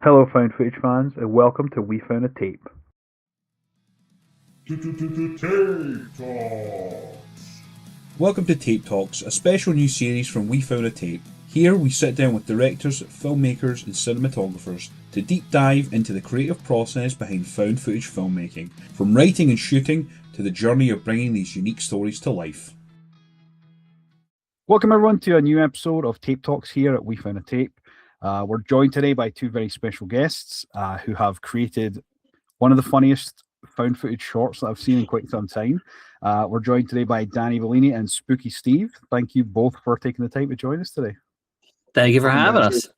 Hello, found footage fans, and welcome to We Found a Tape. Tape Talks. Welcome to Tape Talks, a special new series from We Found a Tape. Here we sit down with directors, filmmakers and cinematographers to deep dive into the creative process behind found footage filmmaking, from writing and shooting to the journey of bringing these unique stories to life. Welcome everyone to a new episode of Tape Talks here at We Found a Tape. We're joined today by two very special guests who have created one of the funniest found footage shorts that I've seen in quite some time. We're joined today by Danny Bellini and SpoOoky Steve. Thank you both for taking the time to join us today. Thank you for having us.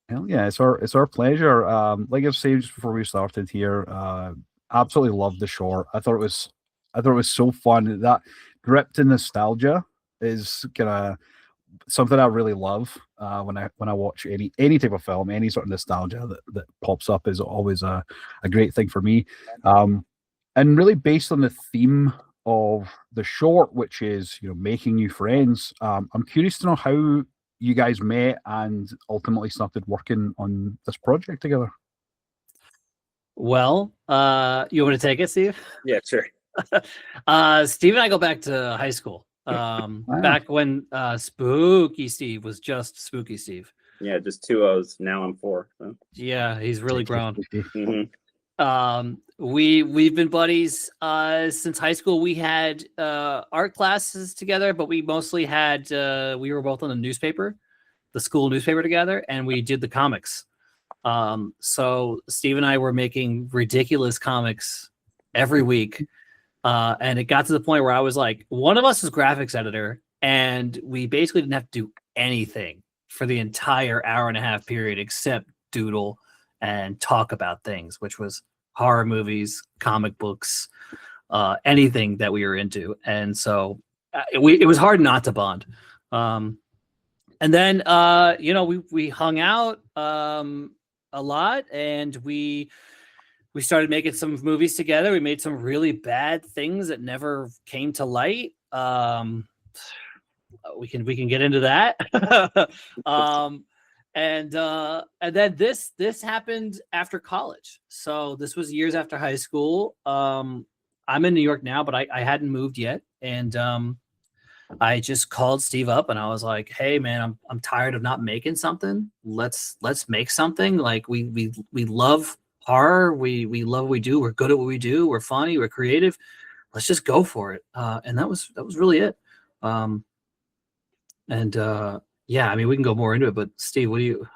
Hell yeah, it's our pleasure. Like I was saying just before we started here, absolutely loved the short. I thought it was so fun. That dripped in nostalgia is kind of something I really love when I watch any type of film. Any sort of nostalgia that pops up is always a great thing for me. And really based on the theme of the short, which is making new friends. I'm curious to know how you guys met and ultimately started working on this project together. Well, you want me to take it, Steve? Yeah, sure. Steve and I go back to high school. Back when SpoOoky Steve was just SpoOoky Steve. Yeah, just 2 O's. Now I'm 4. So. Yeah, he's really grown. Mm-hmm. We've been buddies since high school. We had art classes together, but we mostly had we were both on the school newspaper together, and we did the comics. So Steve and I were making ridiculous comics every week. And it got to the point where I was like, one of us is graphics editor, and we basically didn't have to do anything for the entire hour and a half period except doodle and talk about things, which was horror movies, comic books, anything that we were into. And so it was hard not to bond. And then, we hung out a lot, and we started making some movies together. We made some really bad things that never came to light. We can get into that. And then this happened after college. So this was years after high school. I'm in New York now, but I hadn't moved yet. And I just called Steve up and I was like, "Hey man, I'm tired of not making something. Let's make something. Like we love horror. We love what we do. We're good at what we do. We're funny. We're creative. Let's just go for it." And that was really it. Yeah, I mean, we can go more into it, but Steve, what do you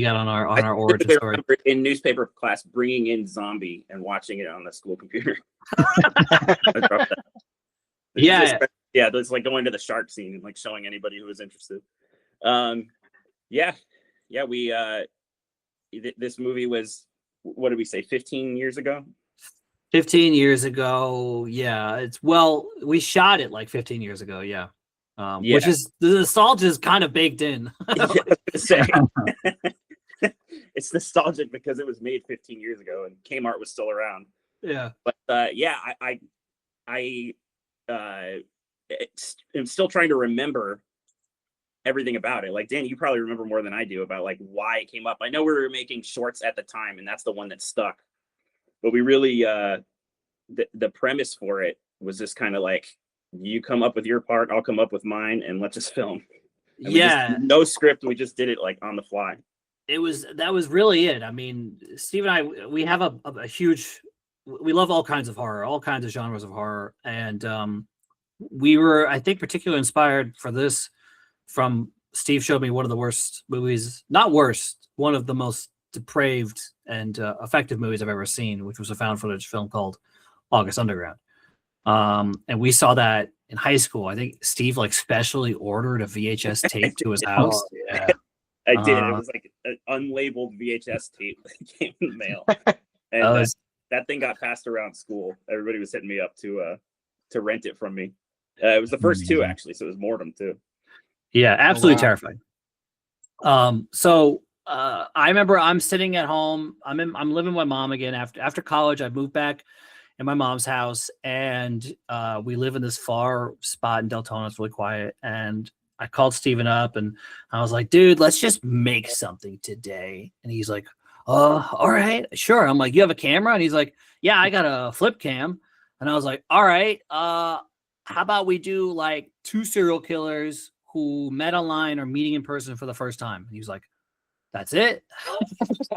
got on our origin story? In newspaper class, bringing in Zombie and watching it on the school computer. Yeah, it's like going to the shark scene and like showing anybody who was interested. We this movie was, what did we say, 15 years ago? 15 years ago, yeah. We shot it like 15 years ago, yeah. Which is, the nostalgia is kind of baked in. It's nostalgic because it was made 15 years ago and Kmart was still around. Yeah. But I'm still trying to remember everything about it. Like, Danny, you probably remember more than I do about like why it came up. I know we were making shorts at the time and that's the one that stuck, but we really the premise for it was just kind of like, you come up with your part, I'll come up with mine, and let's just film. And no script, we just did it like on the fly. That was really it. I mean, Steve and I, we have a huge, we love all kinds of horror, all kinds of genres of horror, and we were, I think, particularly inspired for this from Steve showed me one of the worst movies, not worst, one of the most depraved and effective movies I've ever seen, which was a found footage film called August Underground. And we saw that in high school. I think Steve like specially ordered a VHS tape to his house. Yeah, I did. It was like an unlabeled VHS tape that came in the mail, and that thing got passed around school. Everybody was hitting me up to rent it from me. It was the first two actually, so it was Mortem too. Yeah, absolutely terrifying. So I remember I'm sitting at home. I'm living with my mom again after college. I moved back in my mom's house, and we live in this far spot in Deltona. It's really quiet, and I called Steven up and I was like, dude, let's just make something today. And he's like, all right, sure. I'm like, you have a camera? And he's like, yeah, I got a flip cam. And I was like, all right, how about we do like 2 serial killers who met online or meeting in person for the first time? And he was like, that's it.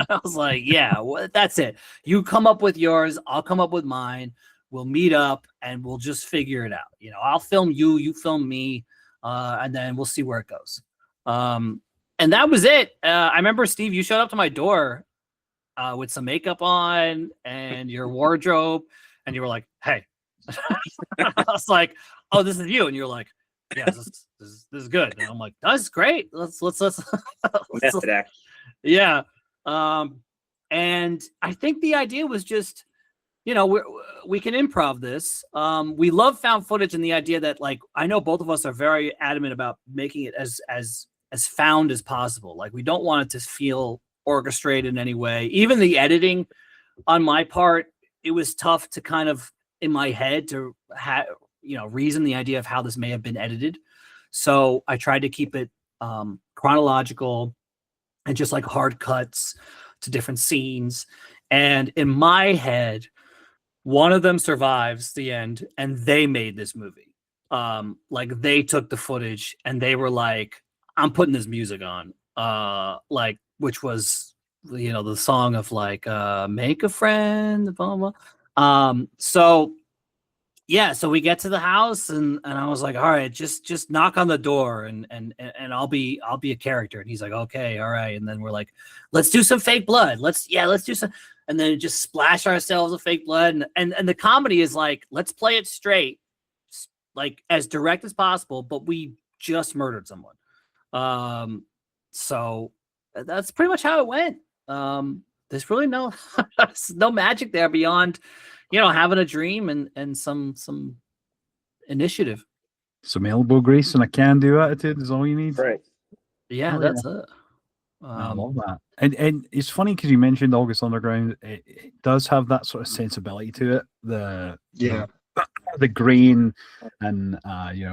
I was like, yeah, that's it. You come up with yours, I'll come up with mine. We'll meet up and we'll just figure it out. You know, I'll film you, you film me, and then we'll see where it goes. And that was it. I remember, Steve, you showed up to my door with some makeup on and your wardrobe, and you were like, hey. I was like, oh, this is you. And you're like, yeah, this is good. And I'm like, that's great. Let's Method act. yeah. And I think the idea was just, you know, we can improv this. We love found footage, and the idea that, like, I know both of us are very adamant about making it as found as possible. Like, we don't want it to feel orchestrated in any way. Even the editing on my part, it was tough to kind of, in my head, to reason the idea of how this may have been edited. So I tried to keep it chronological and just like hard cuts to different scenes. And in my head, one of them survives the end, and they made this movie. Like, they took the footage and they were like, I'm putting this music on, like, which was, you know, the song of like, make a friend, blah, blah. So yeah, so we get to the house and I was like, all right, just knock on the door and I'll be a character. And he's like, okay, all right. And then we're like, let's do some fake blood. Let's do some, and then just splash ourselves with fake blood. And the comedy is like, let's play it straight, like as direct as possible, but we just murdered someone. So that's pretty much how it went. There's really no magic there beyond, you know, having a dream and some initiative. Some elbow grease and a can-do attitude is all you need. Right. Yeah, that's it. I love that. And it's funny because you mentioned August Underground. It does have that sort of sensibility to it. The grain and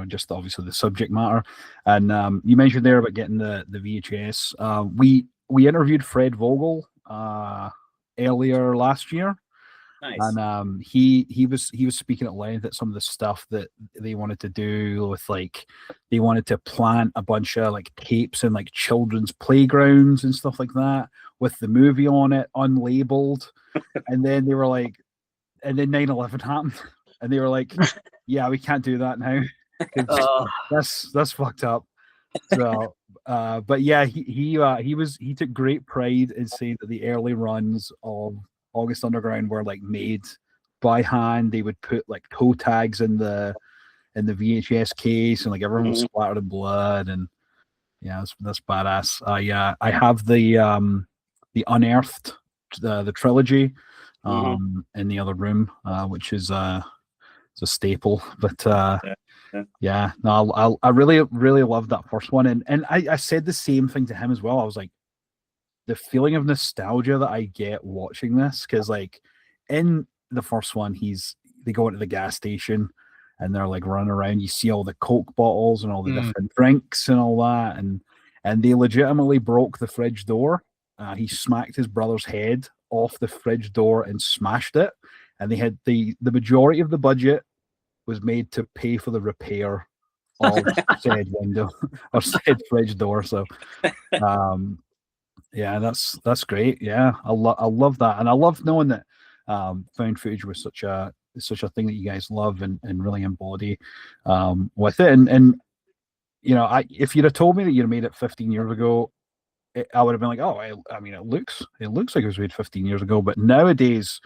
just obviously the subject matter. And you mentioned there about getting the VHS. We interviewed Fred Vogel earlier last year. Nice. And he was speaking at length at some of the stuff that they wanted to do with, like, they wanted to plant a bunch of like tapes in like children's playgrounds and stuff like that with the movie on it unlabeled. And then they were like, and then 9/11 happened and they were like, yeah, we can't do that now. That's fucked up. So but yeah, he took great pride in saying that the early runs of August Underground were like made by hand. They would put like toe tags in the VHS case, and like everyone was splattered in blood. And yeah, that's badass. I have the Unearthed, the trilogy in the other room, which is it's a staple. But yeah, no, I really loved that first one, and I said the same thing to him as well. I was like, the feeling of nostalgia that I get watching this, because like in the first one, they go into the gas station and they're like running around. You see all the Coke bottles and all the different drinks and all that, and they legitimately broke the fridge door. He smacked his brother's head off the fridge door and smashed it, and they had the majority of the budget was made to pay for the repair of said window or said fridge door. So yeah, that's great. Yeah, I love that, and I love knowing that found footage was such a thing that you guys love and really embody with it. And you know, if you'd have told me that you'd made it 15 years ago, I would have been like, oh, I mean, it looks like it was made 15 years ago. But nowadays,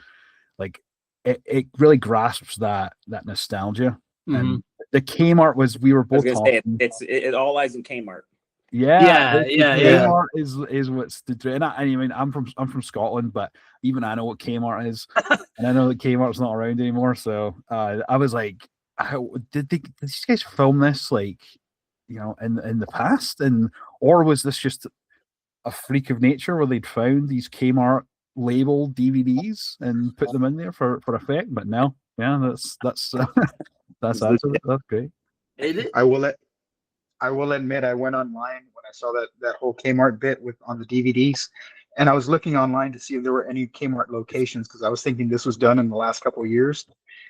like, it really grasps that nostalgia. And the Kmart was, we were both talking. It all lies in Kmart. Yeah. Kmart is what's the, and I mean, I'm from Scotland, but even I know what Kmart is, and I know that Kmart's not around anymore. So I was like, did these guys film this, like, you know, in the past, or was this just a freak of nature where they'd found these Kmart labeled DVDs and put them in there for effect? But no, yeah, that's great. I will I will admit I went online when I saw that whole Kmart bit with on the DVDs, and I was looking online to see if there were any Kmart locations because I was thinking this was done in the last couple of years,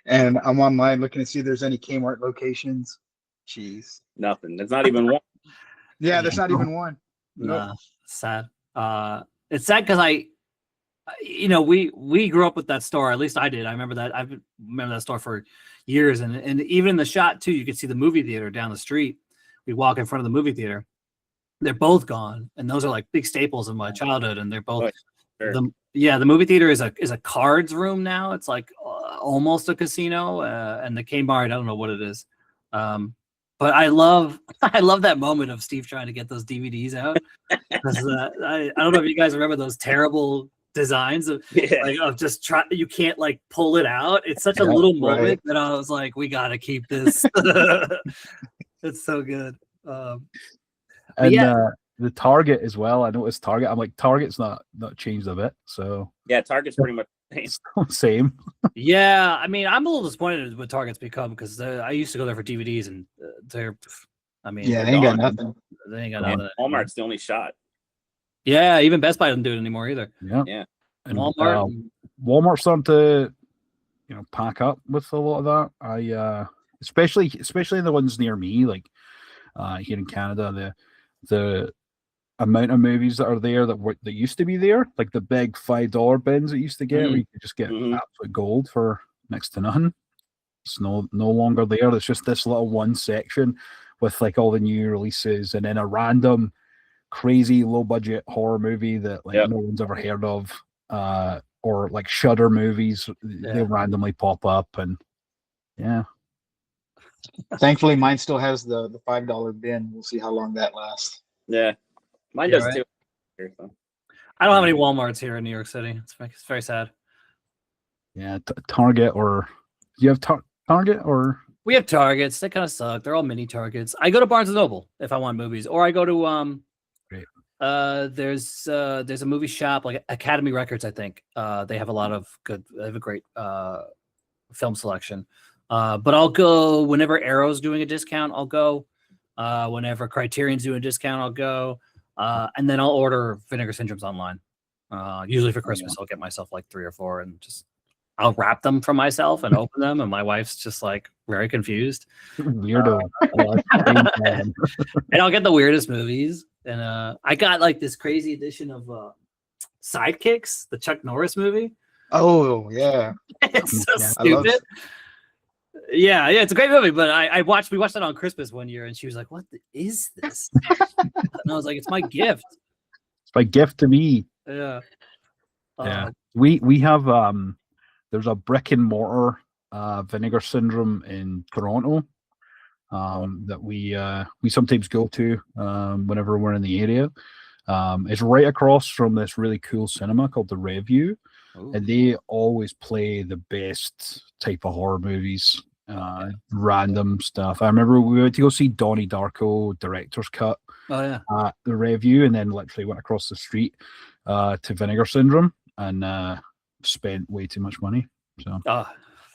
and I'm online looking to see if there's any Kmart locations. Jeez. Nothing. There's not even one. Yeah, there's not even one. Nope. Nah, sad. It's sad because we grew up with that store. At least I did. I remember that. I remember that store for years, and even in the shot too, you could see the movie theater down the street. We walk in front of the movie theater. They're both gone, and those are like big staples of my childhood. And they're both. Sure. The movie theater is a cards room now. It's like almost a casino, and the Kmart, I don't know what it is. But I love that moment of Steve trying to get those DVDs out. I don't know if you guys remember those terrible designs of just try. You can't like pull it out. It's such a little moment that I was like, we got to keep this. It's so good. The Target as well. I noticed Target. I'm like, Target's not changed a bit. So yeah, Target's pretty much the same. Same. Yeah, I mean, I'm a little disappointed with Target's become because I used to go there for DVDs and they're. I mean, Yeah, they ain't got nothing. They ain't got nothing. Walmart's the only shot. Yeah, even Best Buy doesn't do it anymore either. Yeah. And Walmart. Walmart's starting to, pack up with a lot of that. I especially the ones near me, like here in Canada, the amount of movies that are there that used to be there, like the big $5 bins that used to get, where you could just get absolute gold for next to nothing. It's no longer there. It's just this little one section with like all the new releases, and then a random crazy low budget horror movie that no one's ever heard of, or like Shudder movies. They randomly pop up, and Thankfully, mine still has the $5 bin. We'll see how long that lasts. Yeah, mine does too. I don't have any Walmarts here in New York City. It's very sad. Yeah, Target, or do you have Target or? We have Targets. They kind of suck. They're all mini Targets. I go to Barnes and Noble if I want movies, or I go to there's a movie shop like Academy Records. I think they have a lot of good. They have a great film selection. But I'll go whenever Arrow's doing a discount. I'll go whenever Criterion's doing a discount. I'll go, and then I'll order Vinegar Syndromes online. Usually for Christmas, I'll get myself like 3 or 4 and just. I'll wrap them for myself and open them, and my wife's just like very confused. Weirdo. And I'll get the weirdest movies. And I got like this crazy edition of Sidekicks, the Chuck Norris movie. Oh yeah, it's so stupid. Yeah, it's a great movie. But we watched it on Christmas one year, and she was like, "What is this?" And I was like, "It's my gift. It's my gift to me." Yeah. We have there's a brick and mortar Vinegar Syndrome in Toronto that we sometimes go to whenever we're in the area. It's right across from this really cool cinema called the Review, and they always play the best type of horror movies, random stuff. I remember we went to go see Donnie Darko director's cut at the Review, and then literally went across the street to Vinegar Syndrome and spent way too much money.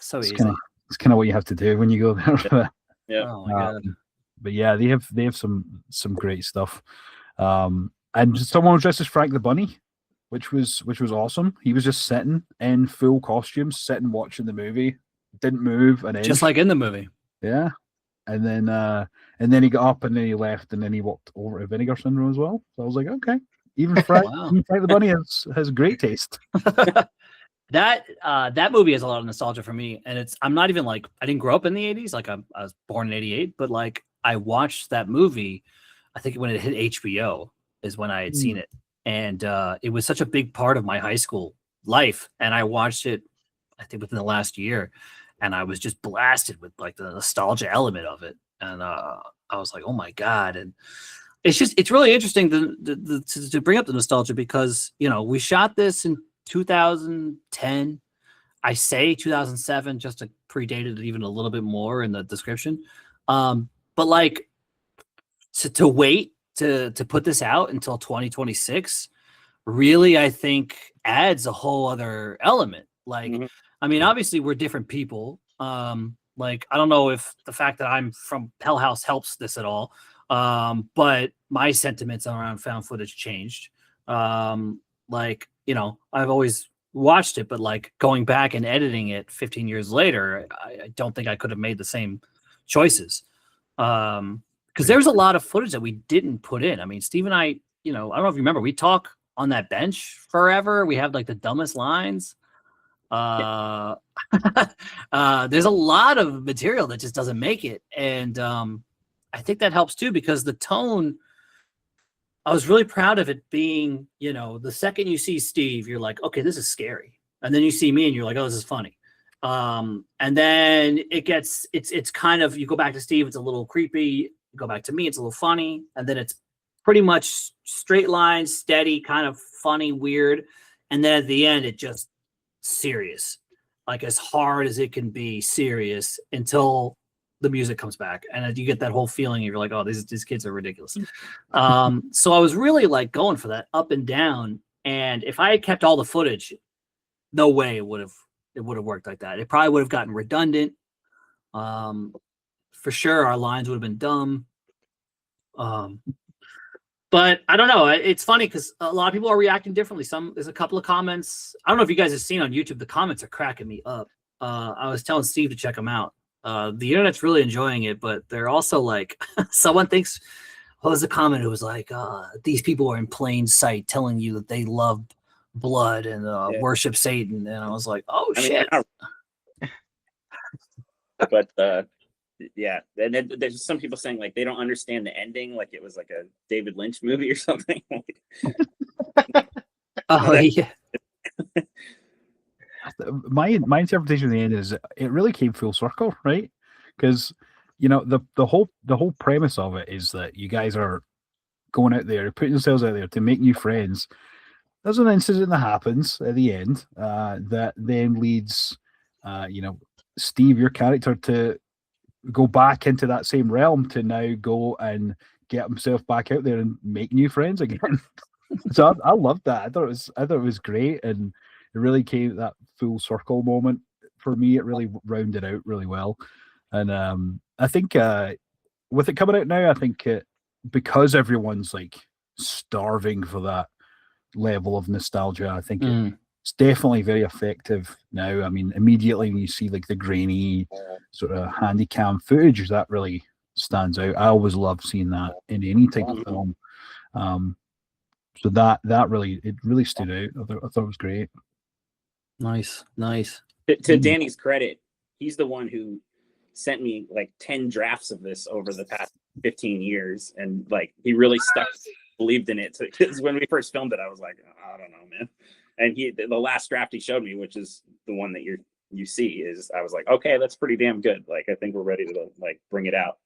So easy. It's kind of what you have to do when you go there. Yeah. Oh my God. But yeah, they have some great stuff. And someone was dressed as Frank the Bunny, which was awesome. He was just sitting in full costume, sitting watching the movie, didn't move an inch. Just like in the movie. Yeah. And then he got up and then he left and then he walked over to Vinegar Syndrome as well. So I was like, okay. Even Frank, even Frank the Bunny has great taste. That movie has a lot of nostalgia for me, and I'm not even like I didn't grow up in the 80s, like I was born in 88, but like I watched that movie. I think when it hit HBO is when I had seen it, and it was such a big part of my high school life, and I watched it I think within the last year, and I was just blasted with like the nostalgia element of it, and I was like, oh my God. And it's really interesting to bring up the nostalgia because we shot this in 2010. I say 2007 just to predate it even a little bit more in the description. But like to wait to put this out until 2026 really, I think, adds a whole other element. Like, I mean, obviously we're different people. Like, I don't know if the fact that I'm from Hell House helps this at all. But my sentiments around found footage changed. Like, you know, I've always watched it, but like going back and editing it 15 years later, I don't think I could have made the same choices. Because there's a lot of footage that we didn't put in. I mean, Steve and I, you know, I don't know if you remember, we talk on that bench forever. We have like the dumbest lines. There's a lot of material that just doesn't make it. And I think that helps too, because the tone, I was really proud of it being, you know, the second you see Steve, you're like, okay, this is scary. And then you see me and you're like, oh, this is funny. And then it's kind of, you go back to Steve, it's a little creepy. You go back to me, it's a little funny. And then it's pretty much straight line, steady, kind of funny, weird. And then at the end, it just serious, like as hard as it can be serious until the music comes back. And you get that whole feeling, you're like, oh, these kids are ridiculous. So I was really like going for that up and down. And if I had kept all the footage, no way it would have worked like that. It probably would have gotten redundant. For sure, our lines would have been dumb. But I don't know. It's funny because a lot of people are reacting differently. There's a couple of comments. I don't know if you guys have seen on YouTube. The comments are cracking me up. I was telling Steve to check them out. The internet's really enjoying it, but they're also like, someone thinks, what was the comment? It was like, these people are in plain sight telling you that they love blood and worship Satan. And I was like, oh, shit. But yeah, and then there's some people saying like they don't understand the ending, like it was like a David Lynch movie or something. Oh yeah. My interpretation of the end is it really came full circle, right? Because you know the whole premise of it is that you guys are going out there, putting yourselves out there to make new friends. There's an incident that happens at the end that then leads, you know, Steve, your character, to go back into that same realm to now go and get himself back out there and make new friends again. So I loved that. I thought it was great, and it really came that full circle moment for me. It really rounded out really well, and I think with it coming out now, I think because everyone's like starving for that level of nostalgia, I think it's definitely very effective now. I mean, immediately when you see like the grainy sort of handy cam footage, that really stands out. I always love seeing that in any type of film. So that really stood out. I thought it was great. Nice. To Danny's credit, he's the one who sent me like 10 drafts of this over the past 15 years, and like he really believed in it. Because when we first filmed it, I was like, I don't know, man. And the last draft he showed me, which is the one that you see, is I was like, okay, that's pretty damn good. Like I think we're ready to like bring it out.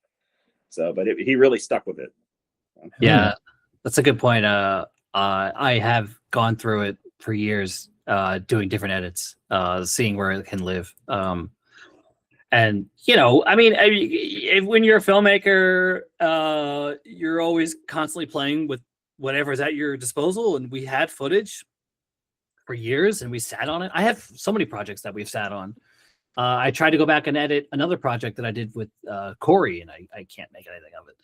So, but he really stuck with it. Yeah, that's a good point. I have gone through it for years, doing different edits, seeing where it can live. And you know, I mean, when you're a filmmaker, you're always constantly playing with whatever's at your disposal. And we had footage for years, and we sat on it. I have so many projects that we've sat on. I tried to go back and edit another project that I did with Corey, and I can't make anything of it.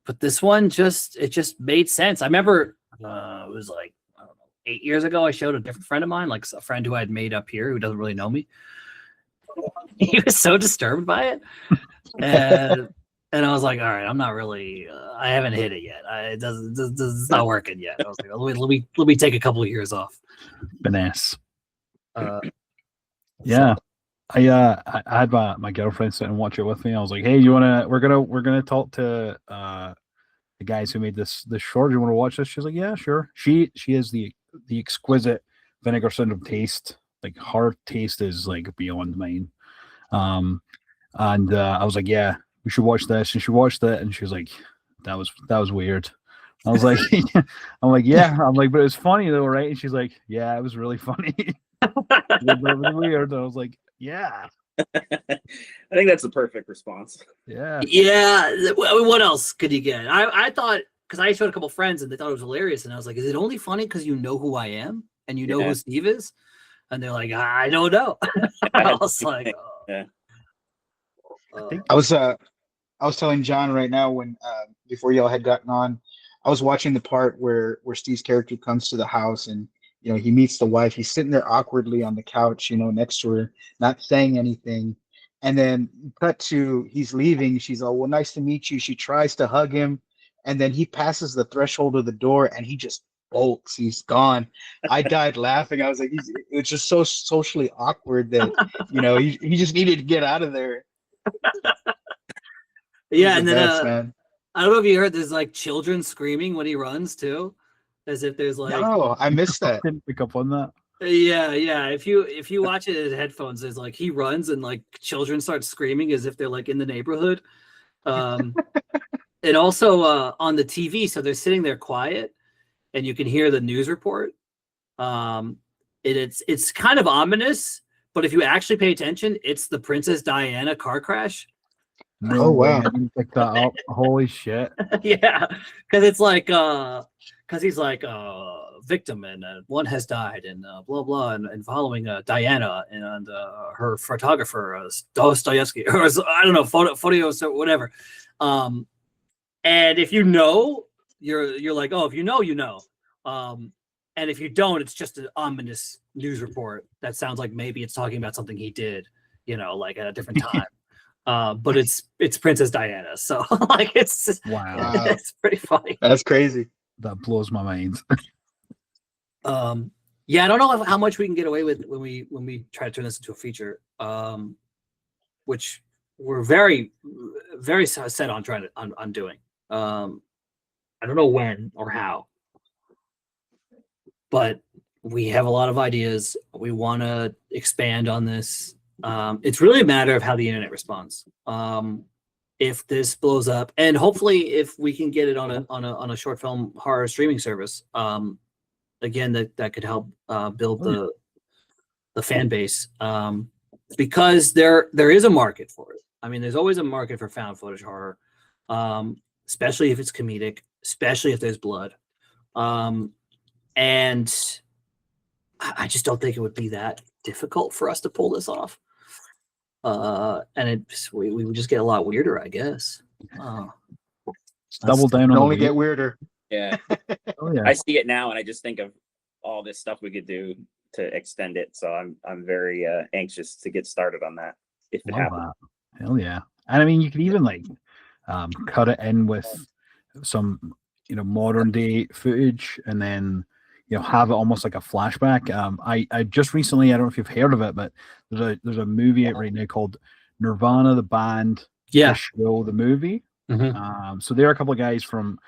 But this one just made sense. I remember it was like, I don't know, 8 years ago, I showed a different friend of mine, like a friend who I'd made up here who doesn't really know me. He was so disturbed by it. And I was like, all right, I'm not really, I haven't hit it yet. It's not working yet. I was like, let me take a couple of years off. Finesse. Yeah. I had my girlfriend sit and watch it with me. I was like, hey, we're gonna talk to the guys who made this short. Do you want to watch this? She's like, yeah, sure. She has the exquisite Vinegar Syndrome taste. Like her taste is like beyond mine. And I was like, yeah, we should watch this. And she watched it, and she was like, that was weird. I was like, I'm like, yeah. I'm like, but it was funny though, right? And she's like, yeah, it was really funny. It was weird. And I was like, yeah. I think that's the perfect response. Yeah. Yeah. What else could you get? I thought, because I showed a couple friends and they thought it was hilarious, and I was like, is it only funny because you know who I am and you know who Steve is? And they're like, I don't know. I was like, oh. Yeah. I was I was telling John right now when before y'all had gotten on, I was watching the part where Steve's character comes to the house and he meets the wife. He's sitting there awkwardly on the couch, next to her, not saying anything. And then cut to he's leaving. She's all, well, nice to meet you. She tries to hug him, and then he passes the threshold of the door and he just bolts. He's gone. I died laughing. I was like, it's just so socially awkward that he just needed to get out of there. Yeah, and then man. I don't know if you heard, there's like children screaming when he runs too, as if there's like. No, I missed that. Didn't pick up on that. Yeah. If you watch it in headphones, there's like he runs and like children start screaming as if they're like in the neighborhood. And also on the TV, so they're sitting there quiet, and you can hear the news report. It's kind of ominous, but if you actually pay attention, it's the Princess Diana car crash. No Oh, way, wow. I didn't pick that up. Holy shit. Yeah, because it's like because he's like victim and one has died and blah blah and following Diana and her photographer Dostoevsky or I don't know photos or whatever. And if you know, you're like, oh, if you know. And if you don't, it's just an ominous news report that sounds like maybe it's talking about something he did, like at a different time. But it's Princess Diana, so like it's Wow. it's pretty funny. That's crazy. That blows my mind. Yeah, I don't know how much we can get away with when we try to turn this into a feature, which we're very, very set on trying to on doing. I don't know when or how, but we have a lot of ideas. We want to expand on this. It's really a matter of how the internet responds. If this blows up, and hopefully, if we can get it on a short film horror streaming service, again, that could help build the fan base, because there is a market for it. I mean, there's always a market for found footage horror, especially if it's comedic, especially if there's blood, and I just don't think it would be that difficult for us to pull this off. And we would just get a lot weirder, I guess. Double down on It'll the only weird. get weirder. Yeah. Oh, yeah. I see it now and I just think of all this stuff we could do to extend it. So I'm very anxious to get started on that if it Love happens. that. Hell yeah. And I mean, you could even like cut it in with some modern day footage and then have it almost like a flashback. I just recently, I don't know if you've heard of it, but there's a movie out right now called Nirvana the band, Yeah. the show, the movie. Mhm. So there are a couple of guys from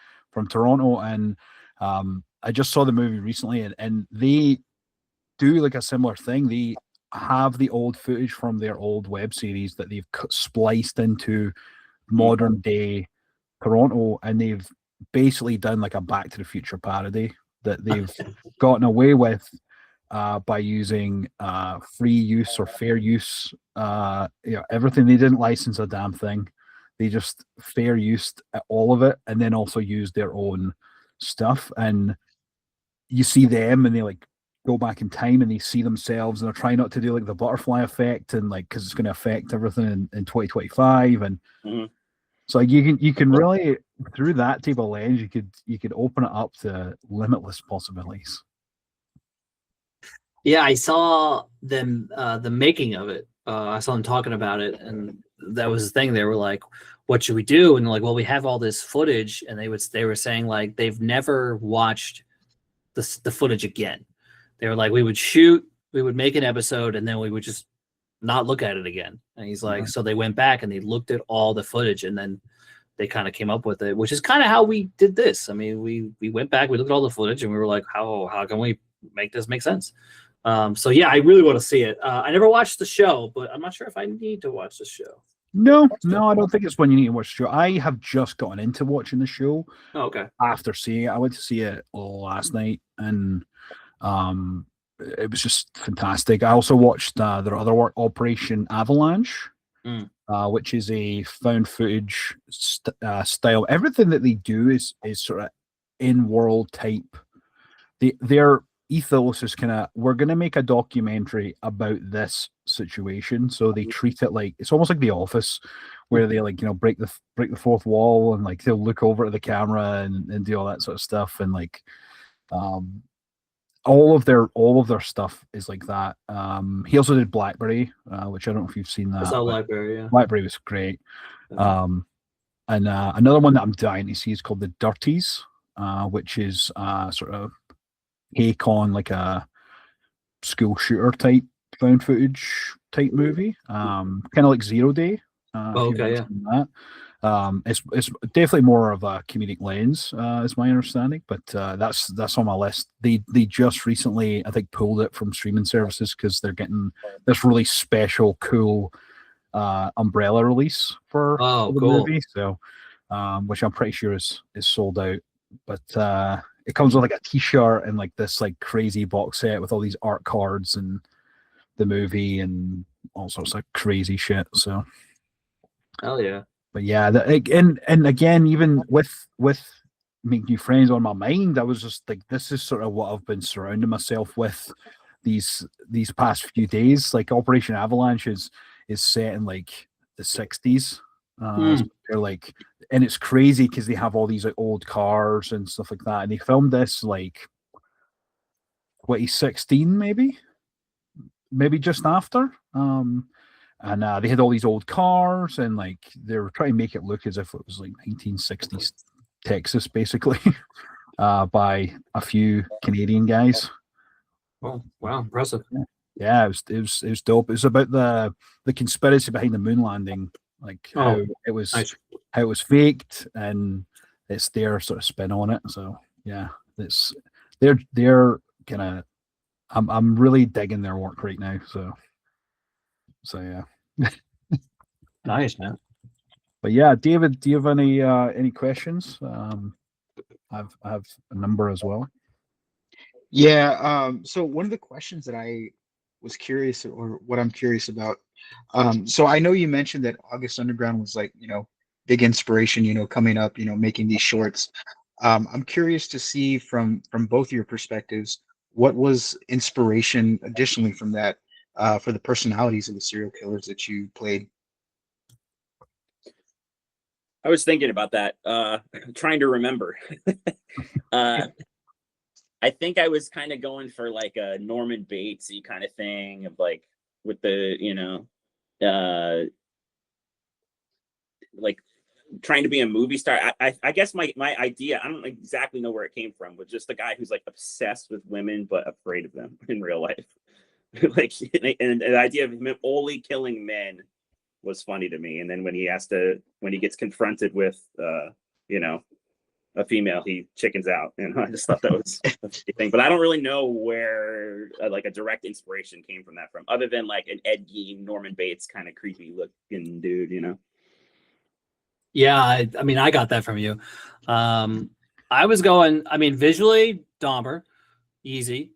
Toronto, and I just saw the movie recently, and they do like a similar thing. They have the old footage from their old web series that they've spliced into modern day Toronto, and they've basically done like a Back to the Future parody that they've gotten away with by using free use or fair use. Everything. They didn't license a damn thing. They just fair used all of it, and then also used their own stuff. And you see them, and they like go back in time, and they see themselves, and they're trying not to do like the butterfly effect, and like because it's going to affect everything in 2025, and so you can really, through that type of lens, you could open it up to limitless possibilities. Yeah, I saw them the making of it. I saw them talking about it, and that was the thing. They were like, "What should we do?" And they're like, "Well, we have all this footage," and they were saying like they've never watched the footage again. They were like, "We would shoot, we would make an episode, and then we would just not look at it again." And he's like, so they went back and they looked at all the footage, and then they kind of came up with it, which is kind of how we did this. I mean, we went back, we looked at all the footage, and we were like, how can we make this make sense? So yeah, I really want to see it. I never watched the show, but I'm not sure if I need to watch the show. No, I don't think it's one you need to watch the show. I have just gotten into watching the show. Oh, okay. After seeing it. I went to see it last night, and it was just fantastic. I also watched their other work, Operation Avalanche, which is a found footage style. Everything that they do is sort of in-world type. They're ethos is kind of, we're going to make a documentary about this situation. So they treat it like, it's almost like The Office, where they like, break the fourth wall, and like they'll look over at the camera and do all that sort of stuff. And like, all of their stuff is like that. He also did Blackberry, which I don't know if you've seen that. I saw Blackberry, yeah. Blackberry was great. And another one that I'm dying to see is called The Dirties, which is sort of take on like a school shooter type found footage type movie, kind of like Zero Day. Okay, yeah. That. It's definitely more of a comedic lens, is my understanding, but that's on my list. They just recently, I think, pulled it from streaming services because they're getting this really special, cool umbrella release for the movie. So, which I'm pretty sure is sold out. But it comes with like a T-shirt and like this like crazy box set with all these art cards and the movie and all sorts of crazy shit. So, hell yeah. But yeah, and again, even with Make New Friends on my mind, I was just like, this is sort of what I've been surrounding myself with these past few days. Like Operation Avalanche is set in like the 60s. So they're like, and it's crazy because they have all these like old cars and stuff like that. And they filmed this like 2016, maybe just after. And they had all these old cars, and like they were trying to make it look as if it was like 1960s Texas, basically, by a few Canadian guys. Oh wow, impressive! Yeah, it was dope. It was about the conspiracy behind the moon landing, like how it was faked, and it's their sort of spin on it. So yeah, they're kind of. I'm really digging their work right now. So yeah. Nice, man. But yeah, David, do you have any questions? I have a number as well. Yeah. So one of the questions that I was curious, or what I'm curious about. So I know you mentioned that August Underground was like, big inspiration, coming up, making these shorts. I'm curious to see from both your perspectives, what was inspiration additionally from that, for the personalities of the serial killers that you played? I was thinking about that, trying to remember. I think I was kind of going for like a Norman Batesy kind of thing, of like with the, like trying to be a movie star. I guess my idea, I don't exactly know where it came from, but just the guy who's like obsessed with women but afraid of them in real life. Like, and the idea of him only killing men was funny to me. And then when he gets confronted with a female, he chickens out, and I just thought that was a thing. But I don't really know where like a direct inspiration came from that, other than like an Ed Gein, Norman Bates kind of creepy looking dude, Yeah, I mean, I got that from you. I was going, visually, Dahmer, easy.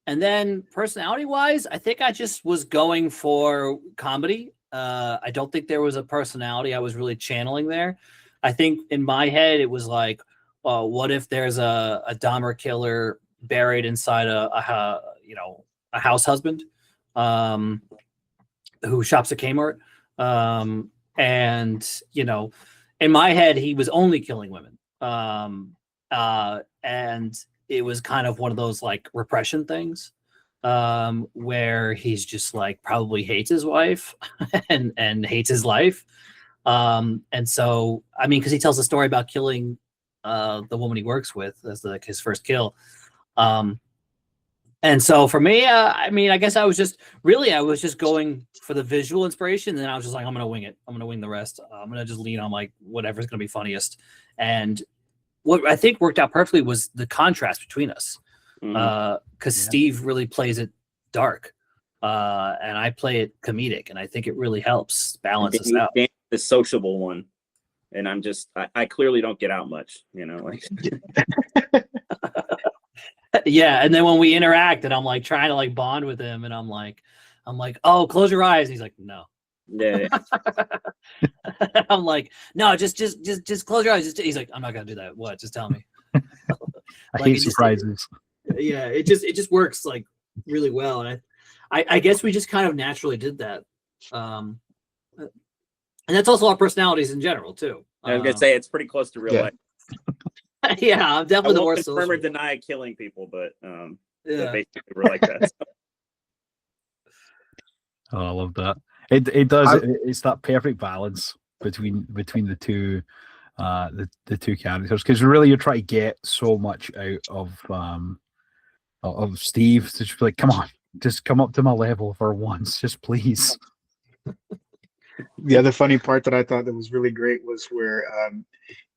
And then personality-wise, I think I just was going for comedy. I don't think there was a personality I was really channeling there. I think in my head, it was like, well, what if there's a Dahmer killer buried inside a house husband who shops at Kmart? And in my head, he was only killing women. And it was kind of one of those like repression things, where he's just like probably hates his wife and hates his life. And so, because he tells a story about killing the woman he works with as like his first kill. And so for me, I guess I was just going for the visual inspiration. And then I was just like, I'm going to wing it. I'm going to wing the rest. I'm going to just lean on like whatever's going to be funniest. And what I think worked out perfectly was the contrast between us. Because Steve really plays it dark. And I play it comedic. And I think it really helps balance us out. The sociable one. And I'm just, I clearly don't get out much, like. Yeah, and then when we interact, and I'm like trying to like bond with him, and I'm like, oh, close your eyes. And he's like, no. Yeah. I'm like, no, just close your eyes. He's like, I'm not gonna do that. What? Just tell me. I hate surprises. Yeah, it just works like really well, and I guess we just kind of naturally did that. And that's also our personalities in general too. I was gonna say it's pretty close to real Yeah. life. Yeah, I'm I definitely the won't worst confirm or social. deny killing people, but Yeah. basically we're like that. Oh, I love that. It does. I- It's that perfect balance between the two the two characters, because really you're trying to get so much out of Steve to just be like, come on, just come up to my level for once, just please. The other funny part that I thought that was really great was where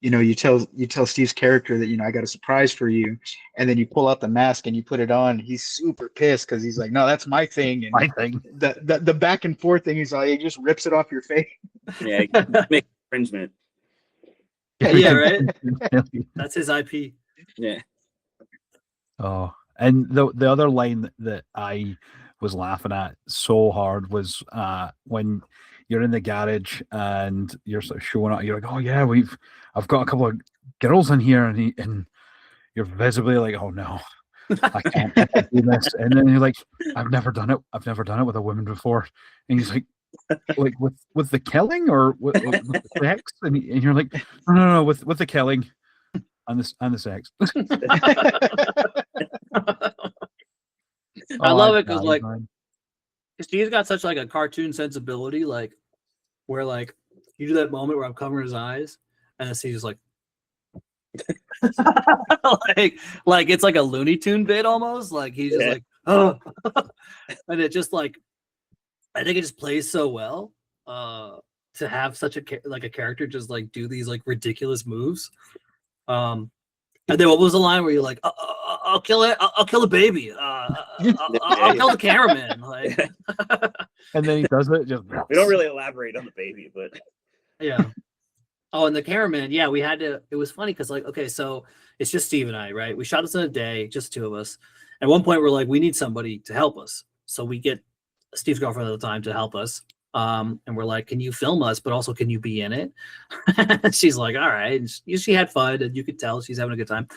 you tell Steve's character that I got a surprise for you, and then you pull out the mask and you put it on. He's super pissed because he's like, no, that's my thing. And My thing. the back and forth thing, he's like, he just rips it off your face. Yeah, make infringement. Yeah, right. That's his IP. Yeah. Oh, and the other line that I was laughing at so hard was when you're in the garage and you're sort of showing up. You're like, oh yeah, I've got a couple of girls in here, and you're visibly like, oh no, I can't do this. And then you're like, I've never done it. I've never done it with a woman before. And he's like with the killing or with the sex, and you're like, no, with the killing and the sex. I love it because died, like man. Steve's got such like a cartoon sensibility, like where like you do that moment where I'm covering his eyes, and then Steve's like, like it's like a Looney Tune bit almost. Like he's just like, oh, and it just like, I think it just plays so well to have such a character just like do these like ridiculous moves. And then what was the line where you're like, I'll kill it, I'll kill the baby, I'll kill the cameraman, like. And then he does it. Just We don't really elaborate on the baby, but Yeah. Oh, and the cameraman, yeah, we had to. It was funny because, like, okay, so it's just Steve and I, right? We shot this in a day, just two of us. At one point, we're like, we need somebody to help us, so we get Steve's girlfriend at the time to help us. And we're like, can you film us, but also can you be in it? She's like, all right. And she had fun, and you could tell she's having a good time.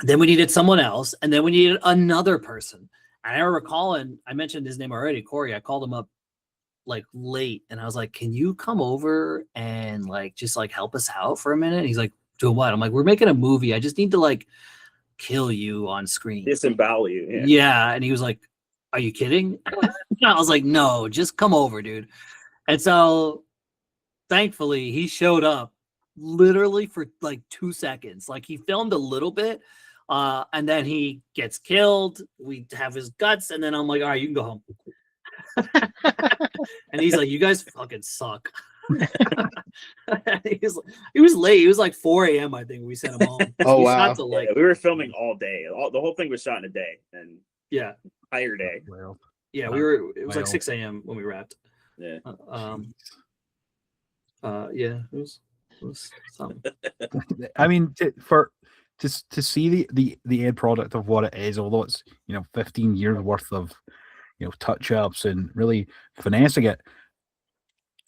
Then we needed someone else, and then we needed another person. And I recall, and I mentioned his name already, Corey. I called him up like late, and I was like, can you come over and like just like help us out for a minute? And he's like, doing what? I'm like, we're making a movie. I just need to like kill you on screen. disembowel you. Yeah. Yeah. And he was like, are you kidding? I was like, no, just come over, dude. And so thankfully he showed up literally for like 2 seconds. Like he filmed a little bit, and then he gets killed. We have his guts, and then I'm like, all right, you can go home. And he's like, you guys fucking suck. He was late. It was like 4 a.m. I think we sent him home. Oh, We wow. shot till, like, Yeah, we were filming all day. The whole thing was shot in a day, and yeah, entire day. well, yeah. We were. It was like Well. 6 a.m. when we wrapped. Yeah. Yeah. It was something. I mean, to see the end product of what it is, although it's 15 years worth of touch ups and really finessing it,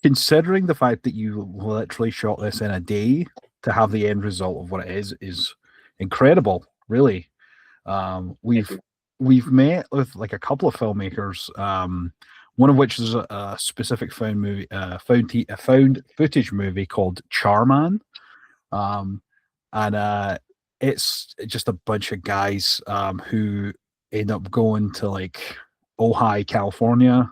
considering the fact that you literally shot this in a day to have the end result of what it is incredible. Really, we've met with like a couple of filmmakers. One of which is a specific found footage movie called Charman, and it's just a bunch of guys who end up going to like Ojai, California,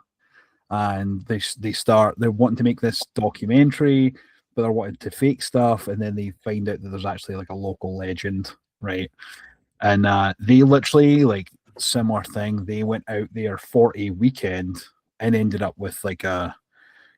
and they're wanting to make this documentary, but they're wanting to fake stuff, and then they find out that there's actually like a local legend, right? And they literally, like, similar thing. They went out there for a weekend and ended up with like a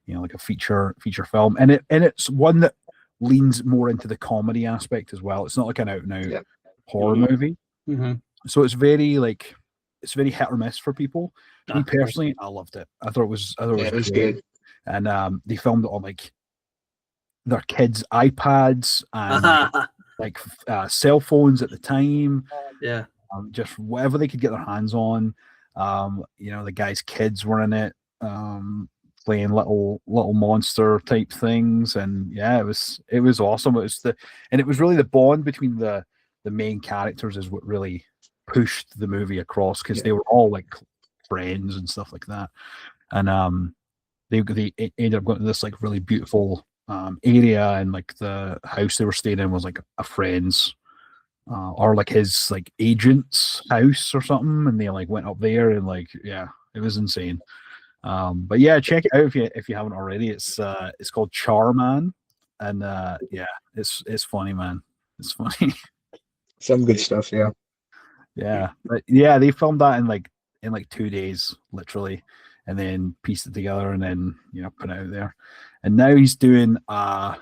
like a feature film, and it's one that leans more into the comedy aspect as well. It's not like an out and out horror movie. Mm-hmm. So it's very hit or miss for people. Me personally, I loved it. I thought it was great. Good. And they filmed it on like their kids' iPads and like cell phones at the time. Yeah. Just whatever they could get their hands on. The guys' kids were in it, playing little monster type things, and yeah, it was awesome. It was really the bond between the the main characters is what really pushed the movie across, because they were all like friends and stuff like that. And they ended up going to this like really beautiful area, and like the house they were staying in was like a friend's or like his like agent's house or something, and they like went up there, and like it was insane. But yeah, check it out if you haven't already. It's called Charman, and it's funny, man. It's funny. Some good stuff, yeah. Yeah, but yeah, they filmed that in like 2 days, literally, and then pieced it together, and then put it out there. And now he's doing a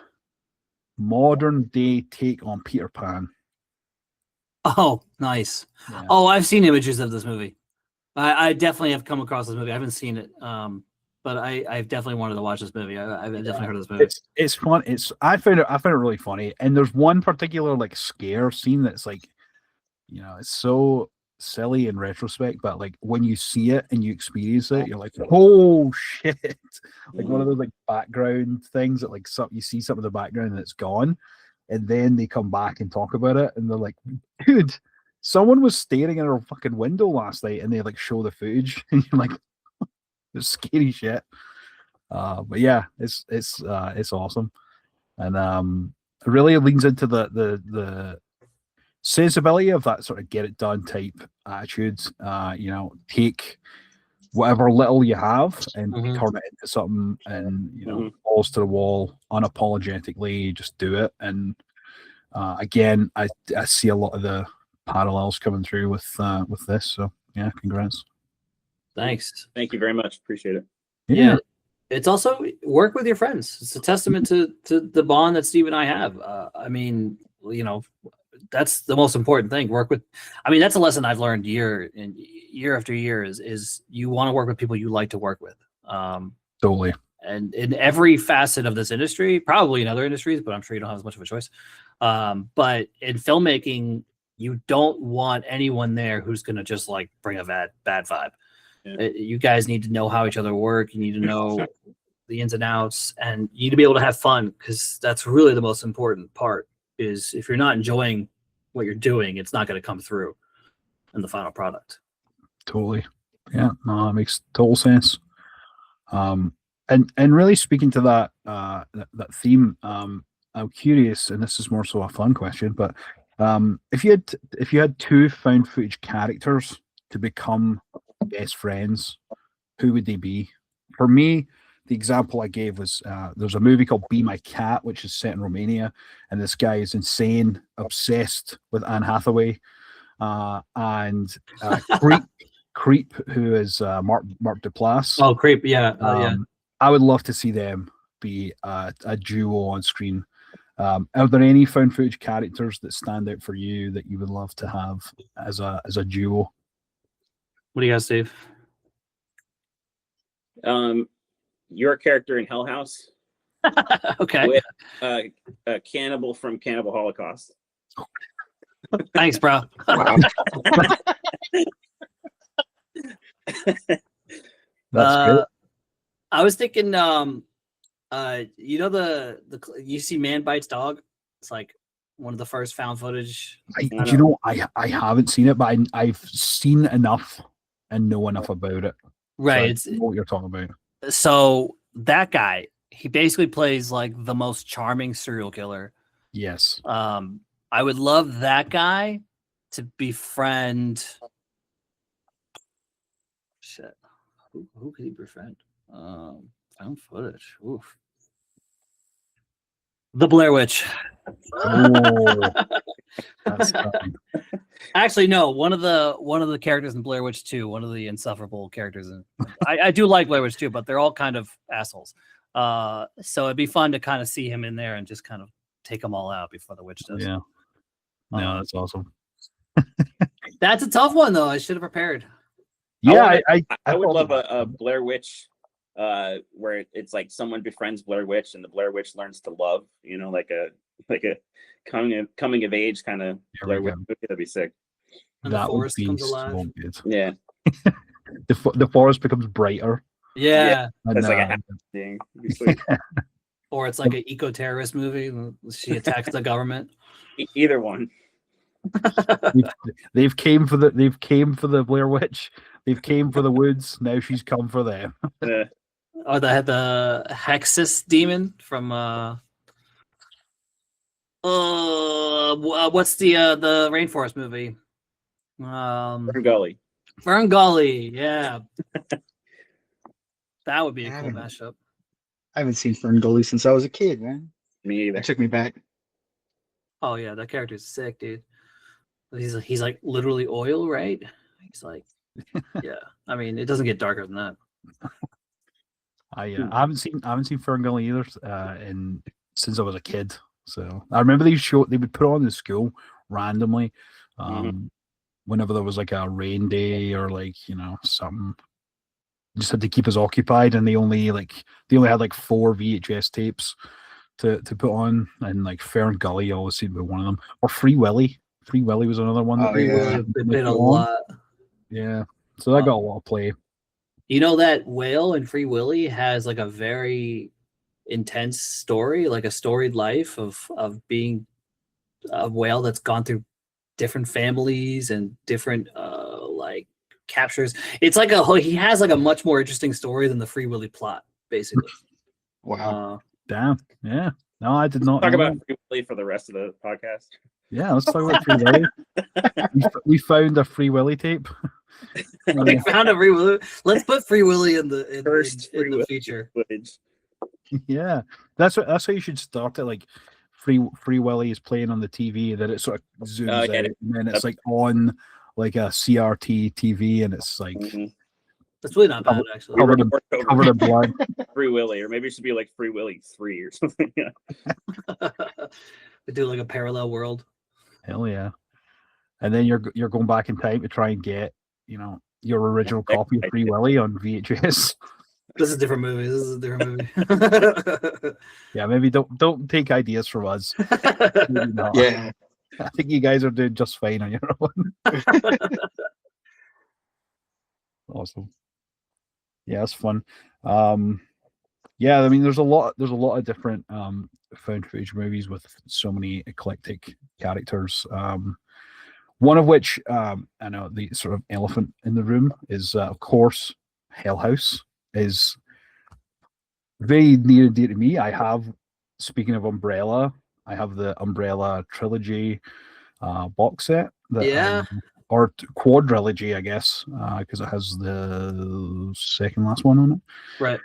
modern day take on Peter Pan. Oh, nice. Yeah. Oh, I've seen images of this movie. I definitely have come across this movie. I haven't seen it, but I've definitely wanted to watch this movie. I've definitely heard of this movie. It's fun. I found it really funny. And there's one particular like scare scene that's like, it's so silly in retrospect, but like when you see it and you experience it, you're like, oh shit! Like one of those like background things that like you see something in the background and it's gone, and then they come back and talk about it, and they're like, dude, someone was staring at our fucking window last night, and they like show the footage, and you're like, it's scary shit. But yeah, it's awesome, and it really leans into the sensibility of that sort of get it done type attitude. Take whatever little you have and turn it into something, and balls to the wall, unapologetically, just do it. And again, I see a lot of the parallels coming through with this. So yeah, congrats. Thanks. Thank you very much. Appreciate it. Yeah. It's also work with your friends. It's a testament to the bond that Steve and I have. I mean, that's the most important thing. That's a lesson I've learned year after year is you want to work with people you like to work with. Totally. And in every facet of this industry, probably in other industries, but I'm sure you don't have as much of a choice. But in filmmaking, you don't want anyone there who's going to just like bring a bad vibe. Yeah. You guys need to know how each other work. You need to know the ins and outs, and you need to be able to have fun, because that's really the most important part. Is if you're not enjoying what you're doing, it's not going to come through in the final product. Totally. Yeah, no, it makes total sense. And really speaking to that theme, I'm curious, and this is more so a fun question, but if you had two found footage characters to become best friends, who would they be? For me, the example I gave was there's a movie called Be My Cat, which is set in Romania, and this guy is insane, obsessed with Anne Hathaway, and Creep, who is Mark Duplass. Oh, Creep, yeah. I would love to see them be a duo on screen. Are there any found footage characters that stand out for you that you would love to have as a duo? What do you guys, Steve? Your character in Hell House. Okay. With a cannibal from Cannibal Holocaust. Thanks, bro. Wow. That's good. I was thinking, you see Man Bites Dog? It's like one of the first found footage. I haven't seen it, but I've seen enough and know enough about it. Right. So I know what you're talking about. So that guy, he basically plays like the most charming serial killer. Yes. I would love that guy to befriend. Shit. Who could he befriend? Found footage. Oof. The Blair Witch. Oh, that's Actually, no. One of the characters in Blair Witch 2, one of the insufferable characters in. I do like Blair Witch 2, but they're all kind of assholes. So it'd be fun to kind of see him in there and just kind of take them all out before the witch does. Yeah. No, that's awesome. That's a tough one, though. I should have prepared. Yeah, I would love a Blair Witch, where it's like someone befriends Blair Witch and the Blair Witch learns to love. Like a coming of age kind of Blair Witch movie. That'd be sick. And that the forest would be comes alive. so good. Yeah. The forest becomes brighter. Yeah. That's like a happy thing. It'd be sweet. Or it's like an eco-terrorist movie. She attacks the government. Either one. They've came for the Blair Witch. They've came for the woods. Now she's come for them. Yeah. Oh, the Hexus demon from what's the rainforest movie? Gully. Fern Gully, yeah. That would be a cool Yeah. mashup. I haven't seen Fern Gully since I was a kid, man. Me either. That took me back. Oh yeah, that character's sick, dude. He's like literally oil, right? He's like, yeah. I mean, it doesn't get darker than that. I haven't seen Fern Gully either, since I was a kid. So I remember they would put on in school randomly, whenever there was like a rain day or like something. Just had to keep us occupied, and they only had like 4 VHS tapes to put on, and like Fern Gully always seemed to be one of them, or Free Willy. Free Willy was another one. Oh, yeah. They did a lot. Yeah, so that got a lot of play. You know that whale in Free Willy has like a very intense story, like a storied life of being a whale that's gone through different families and different like captures. It's like he has like a much more interesting story than the Free Willy plot, basically. Wow. Damn. Yeah. No, I did not Talk know about that. Free Willy for the rest of the podcast. Yeah, let's talk about Free Willy. We found a Free Willy tape. We found a Free Willy. Let's put Free Willy in the First in Free the Willy feature. footage. Yeah, that's how you should start it. Like Free Willy is playing on the TV, that it sort of zooms out, get and it. then it's like on like a CRT TV, and it's like That's really not bad, actually. covered in blood. Free Willy, or maybe it should be like Free Willy 3 or something. We do like a parallel world. Hell yeah! And then you're going back in time to try and get your original copy of Free Willy on VHS. This is a different movie. Yeah, maybe don't take ideas from us. Maybe not. Yeah. I think you guys are doing just fine on your own. Awesome. Yeah, it's fun. Yeah, I mean, there's a lot of different found footage movies with so many eclectic characters. One of which I know the sort of elephant in the room is, of course, Hell House is very near and dear to me. I have, speaking of Umbrella, I have the Umbrella trilogy box set or quadrilogy, I guess, because it has the second last one on it. Right.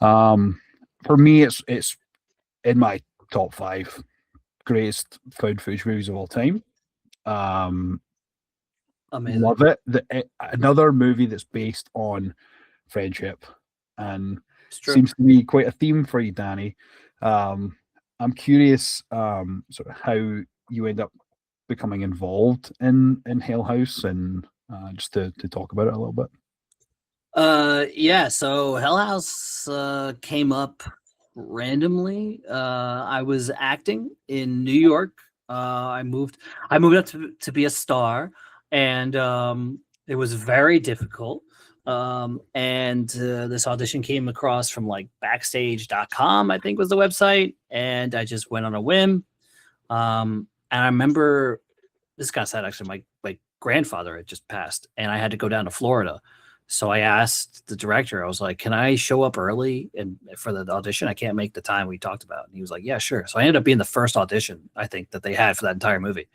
For me, it's in my top 5 greatest found footage movies of all time. Amazing. Love it. Another movie that's based on friendship, and seems to be quite a theme for you, Danny. I'm curious, sort of how you end up becoming involved in Hell House, and just to talk about it a little bit. Yeah, so Hell House came up randomly. I was acting in New York. I moved up to be a star, and it was very difficult. And this audition came across from like backstage.com, I think was the website, and I just went on a whim. And I remember, this got sad actually, my grandfather had just passed, and I had to go down to Florida. So I asked the director, I was like, can I show up early and for the audition? I can't make the time we talked about. And he was like, yeah, sure. So I ended up being the first audition, I think, that they had for that entire movie.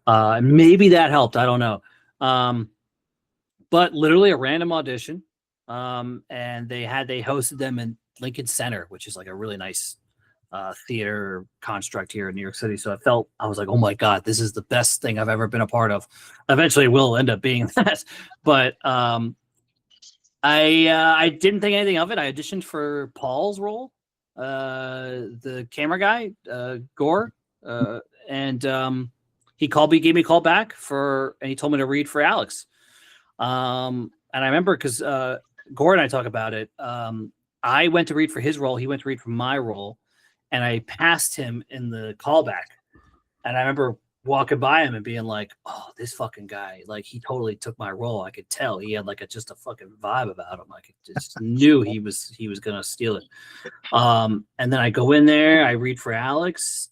Maybe that helped. I don't know. But literally a random audition. And they hosted them in Lincoln Center, which is like a really nice theater construct here in New York City. So I was like, oh my God, this is the best thing I've ever been a part of. Eventually it will end up being that. But I didn't think anything of it. I auditioned for Paul's role, the camera guy, Gore, and he gave me a call back and he told me to read for Alex. And I remember because Gore and I talk about it. I went to read for his role. He went to read for my role, and I passed him in the callback. And I remember walking by him and being like, oh, this fucking guy, like he totally took my role. I could tell he had like just a fucking vibe about him. I just knew he was gonna steal it. And then I go in there, I read for Alex.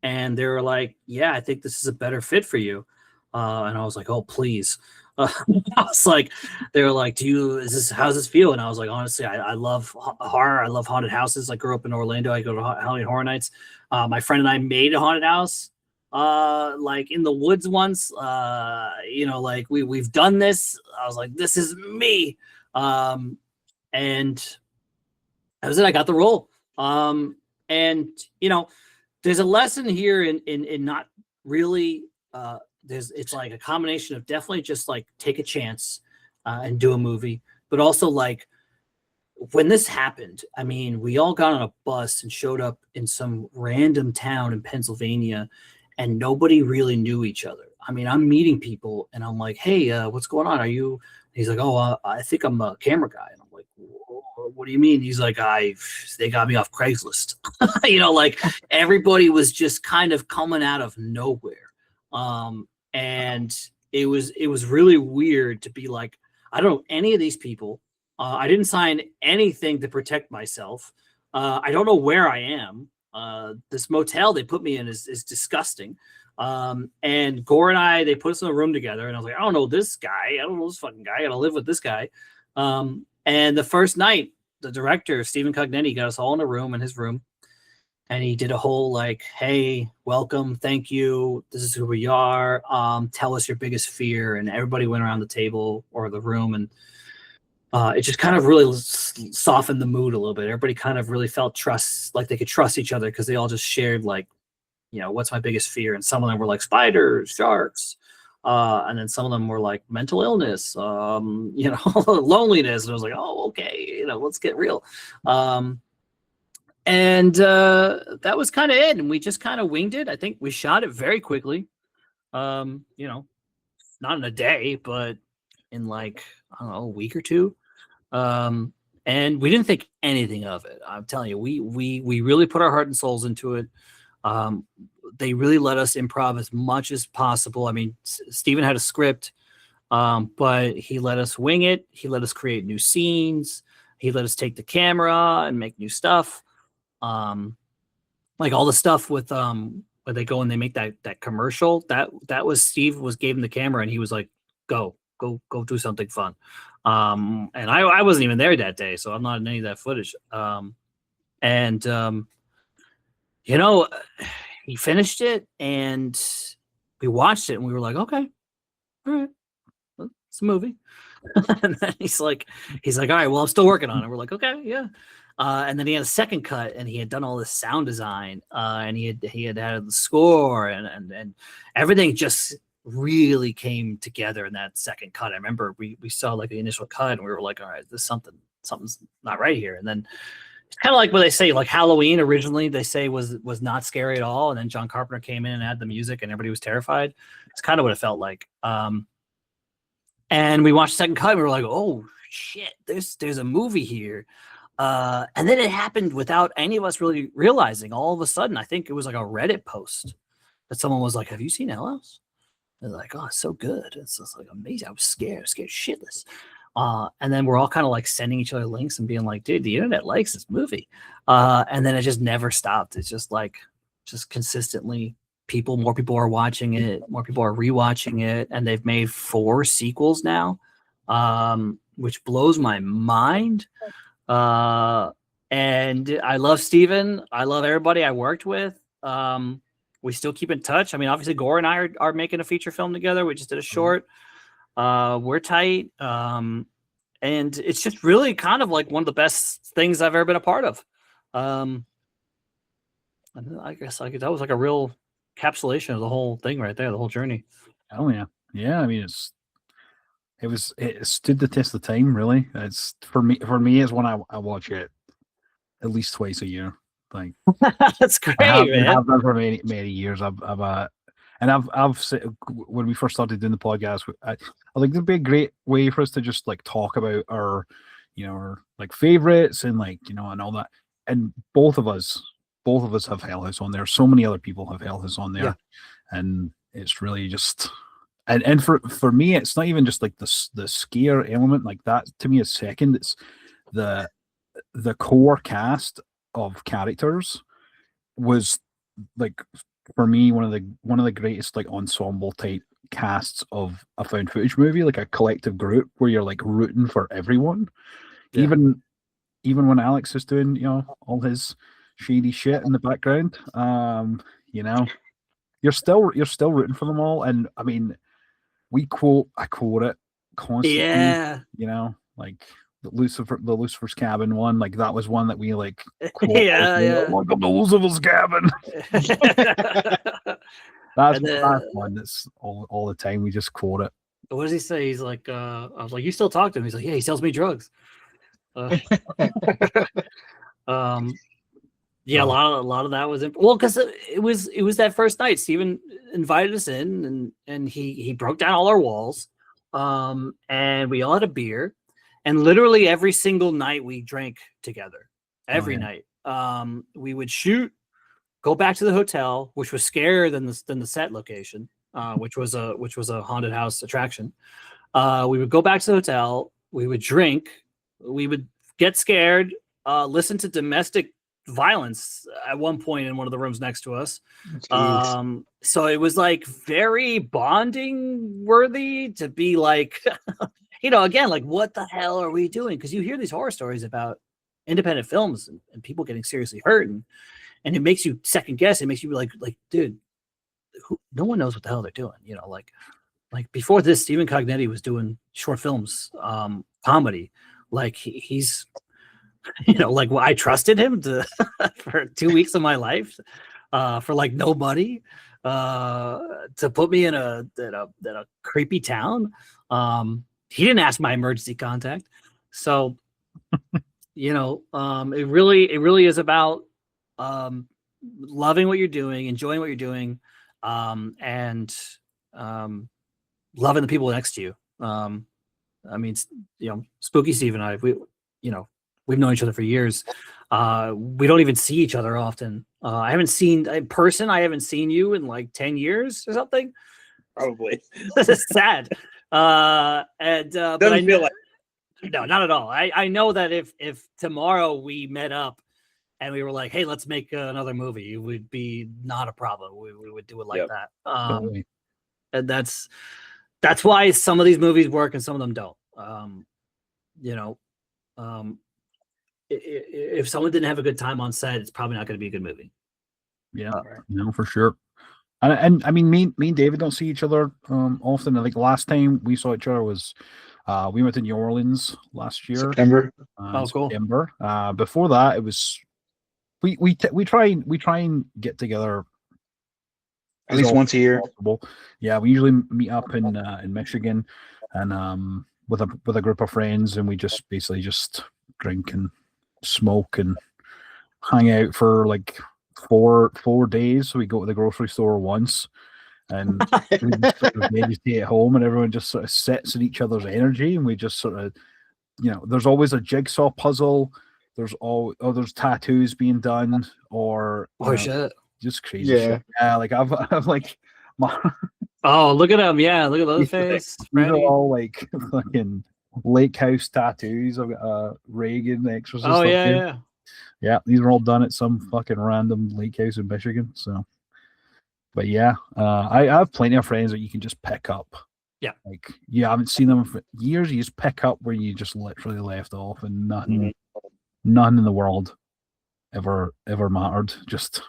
and they were like, "Yeah, I think this is a better fit for you." And I was like, "Oh, please." I was like, they were like, how's this feel? And I was like, honestly, I love horror. I love haunted houses. I grew up in Orlando. I go to Halloween Horror Nights. My friend and I made a haunted house, like in the woods once. Like we've done this. I was like, this is me. And that was it. I got the role. And there's a lesson here in not really, it's like a combination of definitely just like take a chance and do a movie, but also like when this happened, I mean, we all got on a bus and showed up in some random town in Pennsylvania, and nobody really knew each other. I mean, I'm meeting people and I'm like, "Hey, what's going on? Are you?" He's like, "Oh, I think I'm a camera guy." And I'm like, "What do you mean?" He's like, they got me off Craigslist." Like everybody was just kind of coming out of nowhere. And it was really weird to be like, I don't know any of these people. I didn't sign anything to protect myself. I don't know where I am. This motel they put me in is disgusting. And Gore and I, they put us in a room together, and I was like, I don't know this guy. I don't know this fucking guy. I gotta live with this guy. And the first night, the director, Stephen Cognetti, got us all in a room in his room. And he did a whole like, "Hey, welcome, thank you. This is who we are. Tell us your biggest fear." And everybody went around the table or the room, and it just kind of really softened the mood a little bit. Everybody kind of really felt trust, like they could trust each other because they all just shared like, what's my biggest fear? And some of them were like spiders, sharks, and then some of them were like mental illness, loneliness. And I was like, "Oh, okay, let's get real." And that was kind of it. And we just kind of winged it. I think we shot it very quickly. Not in a day, but in like, I don't know, a week or two. And we didn't think anything of it. I'm telling you, we really put our heart and souls into it. They really let us improv as much as possible. I mean, Steven had a script, but he let us wing it. He let us create new scenes. He let us take the camera and make new stuff. Like all the stuff with where they go and they make that commercial, that was Steve gave him the camera and he was like, go do something fun. And I wasn't even there that day, so I'm not in any of that footage. He finished it and we watched it and we were like, okay, all right, it's a movie. And then he's like, all right, well, I'm still working on it. We're like, okay, yeah. And then he had a second cut, and he had done all this sound design, and he had the score, and everything just really came together in that second cut. I remember we saw like the initial cut, and we were like, all right, this something's not right here. And then it's kind of like what they say, like Halloween originally they say was not scary at all, and then John Carpenter came in and added the music, and everybody was terrified. It's kind of what it felt like. And we watched the second cut, and we were like, oh shit, there's a movie here. And then it happened without any of us really realizing. All of a sudden, I think it was like a Reddit post that someone was like, "Have you seen Ellis?" They're like, "Oh, it's so good. It's just like amazing." I was scared shitless. And then we're all kind of like sending each other links and being like, "Dude, the internet likes this movie." And then it just never stopped. It's just like, consistently, more people are watching it, more people are rewatching it, and they've made 4 sequels now, which blows my mind. And I love Steven. I love everybody I worked with. We still keep in touch. I mean, obviously Gore and I are making a feature film together. We just did a short. We're tight. And it's just really kind of like one of the best things I've ever been a part of. And I guess that was like a real encapsulation of the whole thing right there, the whole journey. Oh yeah. Yeah. I mean, it stood the test of time, really. It's for me it's when I watch it at least twice a year. Like that's great, man. I've done for many years. I've said when we first started doing the podcast, I like there'd be a great way for us to just like talk about our like favorites and like and all that. And both of us have Hell House on there. So many other people have Hell House on there, and it's really just. And for me, it's not even just like the scare element like that. To me, is second. It's the core cast of characters was like for me one of the greatest like ensemble type casts of a found footage movie, like a collective group where you're like rooting for everyone. Yeah. Even when Alex is doing, all his shady shit in the background, you know, you're still rooting for them all. And I mean, I quote it constantly, Yeah. like the Lucifer's cabin one, like that was one that we like quote, Yeah. like the Lucifer's cabin. That's And then- that's one that's all the time we just quote it. What does he say? He's like, I was like, you still talk to him? He's like, yeah, he sells me drugs. Yeah, a lot of that was well, because it was that first night. Steven invited us in, and he broke down all our walls, and we all had a beer, and literally every single night we drank together. Every night, we would shoot, go back to the hotel, which was scarier than the set location, which was a haunted house attraction. We would go back to the hotel, we would drink, we would get scared, listen to domestic violence at one point in one of the rooms next to us. So it was like very bonding worthy to be like, again, like what the hell are we doing? Because you hear these horror stories about independent films and people getting seriously hurt, and it makes you second guess. It makes you be like, dude, no one knows what the hell they're doing. Like before this, Stephen Cognetti was doing short films, comedy. Like he's, like I trusted him to for 2 weeks of my life, for like nobody, to put me in a creepy town. He didn't ask my emergency contact, so it really is about loving what you're doing, enjoying what you're doing, and loving the people next to you. I mean, Spooky Steve and I, we've known each other for years. We don't even see each other often. I haven't seen in person. I haven't seen you in like 10 years or something. Probably. This is sad. But Doesn't feel like. No, not at all. I know that if tomorrow we met up and we were like, hey, let's make another movie, it would be not a problem. We would do it like that. Totally. And that's why some of these movies work and some of them don't. If someone didn't have a good time on set, it's probably not going to be a good movie. Yeah, no, for sure. And I mean, me and David don't see each other often. I think the last time we saw each other was we went to New Orleans last year. September. Cool. September. Before that, it was we try and get together At least once a year. possible. Yeah, we usually meet up in Michigan, and with a group of friends, and we just basically just drink and smoke and hang out for like 4 days. So we go to the grocery store once, and we just sort of meditate at home, and everyone just sort of sits in each other's energy, and we just sort of, there's always a jigsaw puzzle. There's tattoos being done, or Shit. just crazy shit. Yeah, like I've like my Oh, look at him. Yeah, look at those face. these are all like fucking lake house tattoos. I've got Reagan, the Exorcist. Oh up yeah, here. yeah. Yeah, these were all done at some fucking random lake house in Michigan. So, but yeah, I have plenty of friends that you can just pick up. Yeah, like you haven't seen them for years. You just pick up where you just literally left off, and nothing in the world ever mattered. Just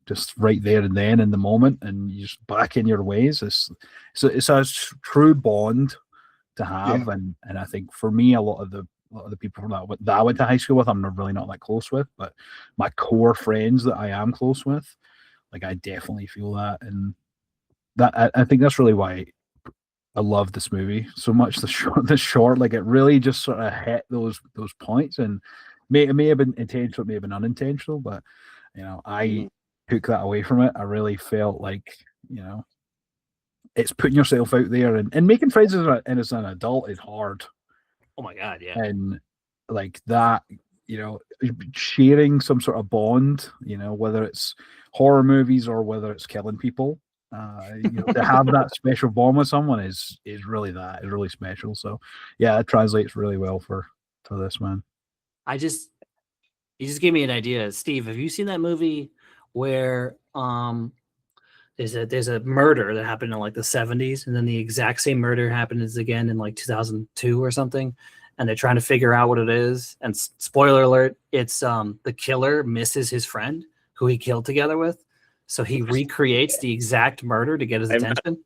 just right there and then in the moment, and you just back in your ways. It's a true bond to have, and I think for me, a lot of the people that I went to high school with, I'm really not that close with, but my core friends that I am close with, like I definitely feel that, and that I think that's really why I love this movie so much. The short, like it really just sort of hit those points, and it may have been intentional, it may have been unintentional, but I took that away from it. I really felt like it's putting yourself out there, and making friends as an adult is hard. Oh my god, yeah. And like that, sharing some sort of bond, whether it's horror movies or whether it's killing people, to have that special bond with someone is really special. So yeah, it translates really well for this, man. You just gave me an idea. Steve, have you seen that movie where is that there's a murder that happened in like the 70s, and then the exact same murder happens again in like 2002 or something, and they're trying to figure out what it is. And spoiler alert, it's the killer misses his friend who he killed together with, so he recreates the exact murder to get his attention.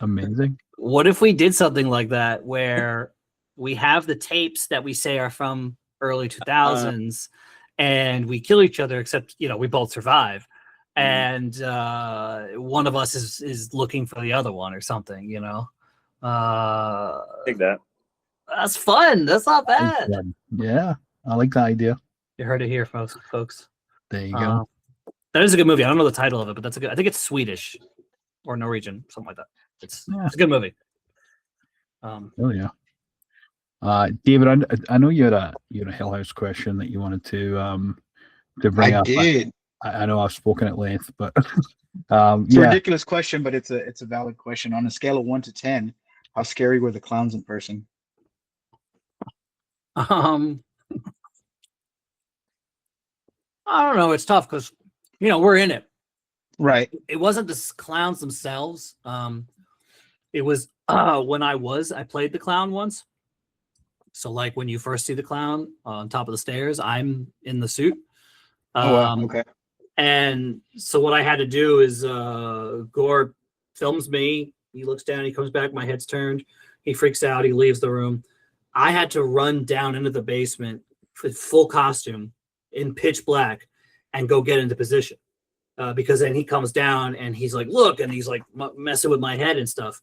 Amazing. What if we did something like that where we have the tapes that we say are from early 2000s and we kill each other, except, you know, we both survive. And one of us is looking for the other one or something, you know? Take that. That's fun. That's not bad. Yeah, I like that idea. You heard it here, folks. There you go. That is a good movie. I don't know the title of it, but that's a good. I think it's Swedish or Norwegian, something like that. It's a good movie. Oh yeah. David, I know you had a Hill House question that you wanted to bring up. I did. I know I've spoken at length, but It's a ridiculous question, but it's a valid question. On a scale of 1 to 10, how scary were the clowns in person? I don't know. It's tough because, you know, we're in it. Right. It wasn't the clowns themselves. It was when I played the clown once. So like when you first see the clown on top of the stairs, I'm in the suit. Wow. Okay. And so what I had to do is Gore films me. He looks down, he comes back, my head's turned. He freaks out, he leaves the room. I had to run down into the basement with full costume in pitch black and go get into position. Because then he comes down and he's like, look, and he's like messing with my head and stuff.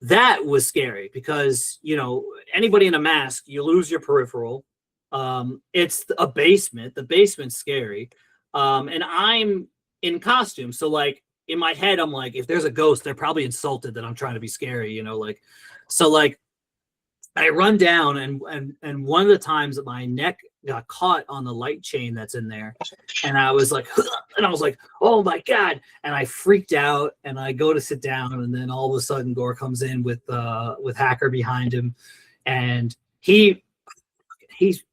That was scary because, you know, anybody in a mask, you lose your peripheral. It's a basement. The basement's scary. And I'm in costume. So like in my head, I'm like, if there's a ghost, they're probably insulted that I'm trying to be scary, you know, like, so like I run down and one of the times that my neck got caught on the light chain that's in there. And I was like, oh my God. And I freaked out and I go to sit down. And then all of a sudden Gore comes in with Hacker behind him. And he's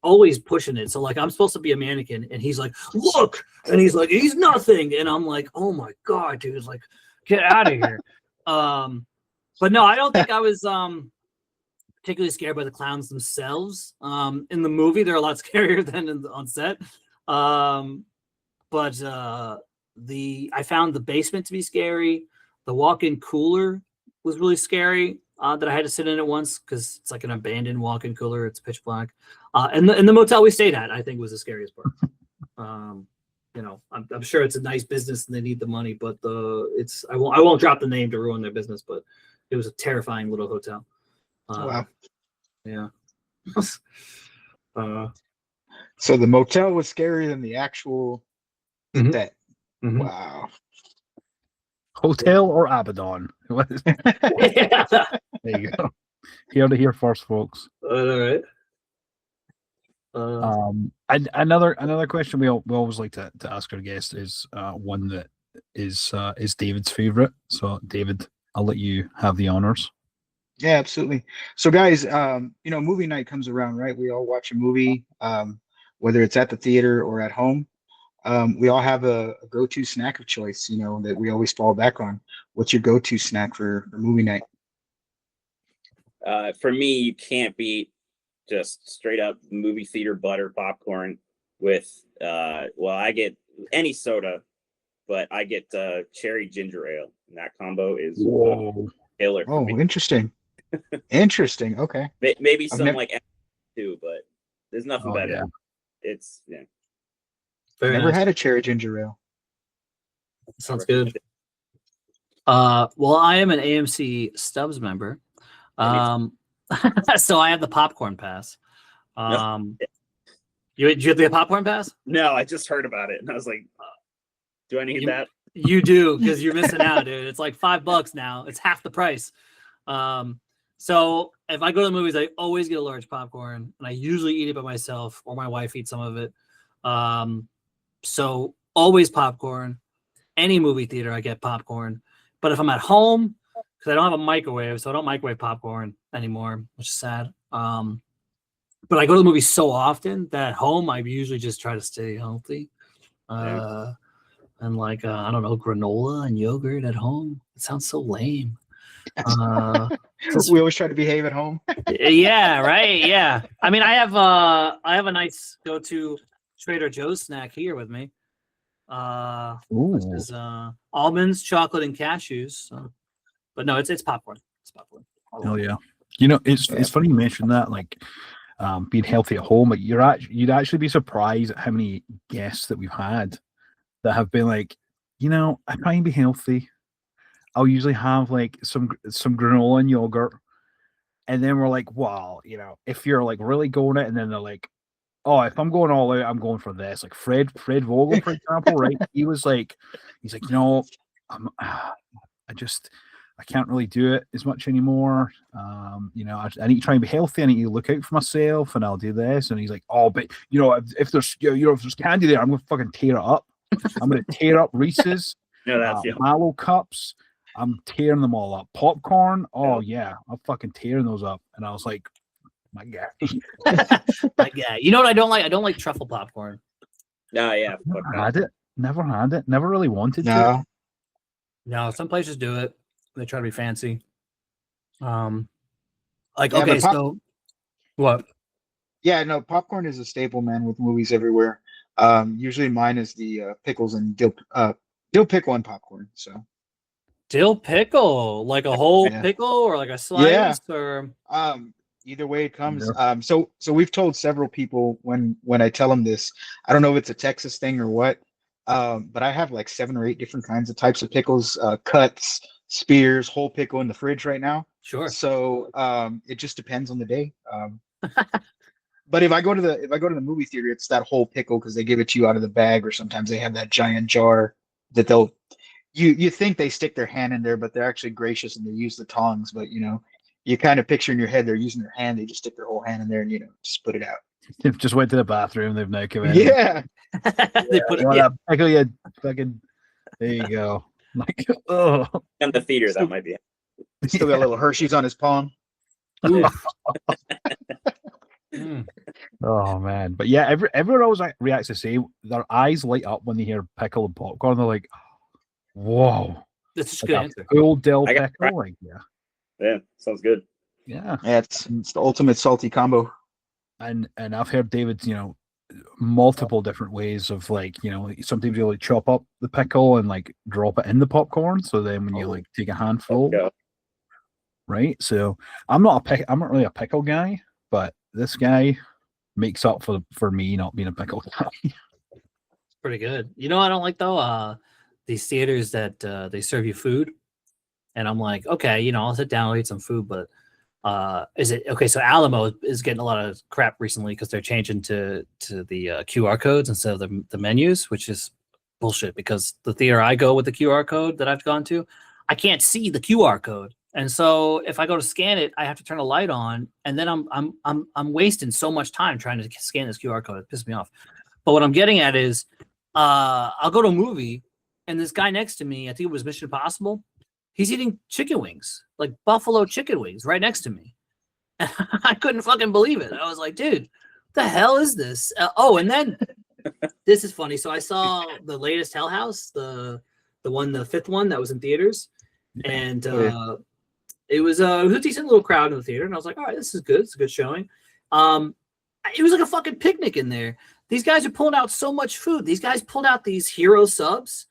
always pushing it. So like, I'm supposed to be a mannequin and he's like, look, and he's like, he's nothing. And I'm like, oh my God, dude, like, get out of here. But no, I don't think I was, particularly scared by the clowns themselves. In the movie, they're a lot scarier than on set. But I found the basement to be scary. The walk-in cooler was really scary. That I had to sit in it once because it's like an abandoned walk-in cooler. It's pitch black. And the motel we stayed at, I think, was the scariest part. You know, I'm sure it's a nice business and they need the money, but I won't drop the name to ruin their business, but it was a terrifying little hotel. Wow. Yeah. So the motel was scarier than the actual set. Mhm. Wow. Hotel or Abaddon? Yeah. There you go. Here to hear first, folks. All right. Another question we always like to ask our guests is one that is David's favorite. So David, I'll let you have the honors. Yeah, absolutely. So guys, you know, movie night comes around, right? We all watch a movie, whether it's at the theater or at home. We all have a go-to snack of choice, you know, that we always fall back on. What's your go-to snack for movie night? For me, you can't beat just straight up movie theater butter popcorn with I get any soda, but I get cherry ginger ale, and that combo is killer. Oh, interesting. Interesting. Okay. Maybe some like too, but there's nothing better. Yeah. It's Never had a cherry ginger ale. Sounds good. Well, I am an AMC Stubs member. So I have the popcorn pass. You have the popcorn pass? No, I just heard about it and I was like, do I need that? You do, because you're missing out, dude. It's like $5 now. It's half the price. So if I go to the movies, I always get a large popcorn, and I usually eat it by myself, or my wife eats some of it. So always popcorn. Any movie theater, I get popcorn. But if I'm at home, because I don't have a microwave, so I don't microwave popcorn anymore, which is sad. But I go to the movies so often that at home, I usually just try to stay healthy. and like I don't know, granola and yogurt at home. It sounds so lame. Uh, just- We always try to behave at home. yeah, right. Yeah. I mean, I have a nice go-to Trader Joe's snack here with me. Which Ooh. is almonds, chocolate, and cashews. So. But no, it's popcorn. It's popcorn. Oh yeah. You know, it's funny you mentioned that, like being healthy at home. Like you'd actually be surprised at how many guests that we've had that have been like, you know, I try and be healthy. I'll usually have like some granola and yogurt, and then we're like, well, you know, if you're like really going it, and then they're like, oh, if I'm going all out, I'm going for this. Like Fred Vogel, for example, right? He's like, you know, I can't really do it as much anymore. You know, I need to try and be healthy. I need to look out for myself, and I'll do this. And he's like, oh, but you know, if there's if there's candy there, I'm gonna fucking tear it up. I'm gonna tear up Reese's, No, that's Mallow cups. I'm tearing them all up. Popcorn, oh yeah, I'm fucking tearing those up. And I was like, my guy. My guy. You know what I don't like? I don't like truffle popcorn. No, yeah. Never had it. Never really wanted to. No. No, some places do it. They try to be fancy. Like Yeah, okay, but so what? Yeah, no, popcorn is a staple, man, with movies everywhere. Usually mine is the pickles and dill pickle and popcorn. So Dill pickle, like a whole Yeah. pickle or like a slice or either way it comes. Yeah. So we've told several people when I tell them this. I don't know if it's a Texas thing or what, but I have like 7 or 8 different kinds of types of pickles, cuts, spears, whole pickle in the fridge right now. sure. So it just depends on the day. But if I go to the movie theater, it's that whole pickle because they give it to you out of the bag, or sometimes they have that giant jar that you think they stick their hand in there, but they're actually gracious and they use the tongs. But you know, you kind of picture in your head they're using their hand, they just stick their whole hand in there and just put it out. They've just went to the bathroom. They've now come in. Yeah. They put it. Well, Yeah. pickle you fucking. There you go. Like, oh. In the theater, that might be. Still got little Hershey's on his palm. Mm. Oh man, but yeah, everyone always reacts the same. Their eyes light up when they hear pickle and popcorn. They're like, "Whoa, That's just a like good a answer. full dill I got pickle!" Like, yeah, Yeah, sounds good. yeah. Yeah, it's the ultimate salty combo. And I've heard David's, you know, multiple different ways of like, you know, sometimes you like chop up the pickle and like drop it in the popcorn. So then when you like take a handful, Go. right? So I'm not really a pickle guy, but this guy makes up for me not being a pickle guy. Pretty good. You know what I don't like though? These theaters that they serve you food. And I'm like, okay, you know, I'll sit down, I'll eat some food, but is it okay? So Alamo is getting a lot of crap recently because they're changing to the QR codes instead of the menus, which is bullshit because the theater I go with the QR code that I've gone to, I can't see the QR code. And so if I go to scan it, I have to turn a light on, and then I'm wasting so much time trying to scan this QR code. It pisses me off. But what I'm getting at is I'll go to a movie and this guy next to me, I think it was Mission Impossible, he's eating chicken wings, like buffalo chicken wings right next to me. And I couldn't fucking believe it. I was like, dude, what the hell is this? And then this is funny. So I saw the latest Hell House, the 5th one that was in theaters. And it was a decent little crowd in the theater. And I was like, all right, this is good. It's a good showing. It was like a fucking picnic in there. These guys are pulling out so much food. These guys pulled out these hero subs,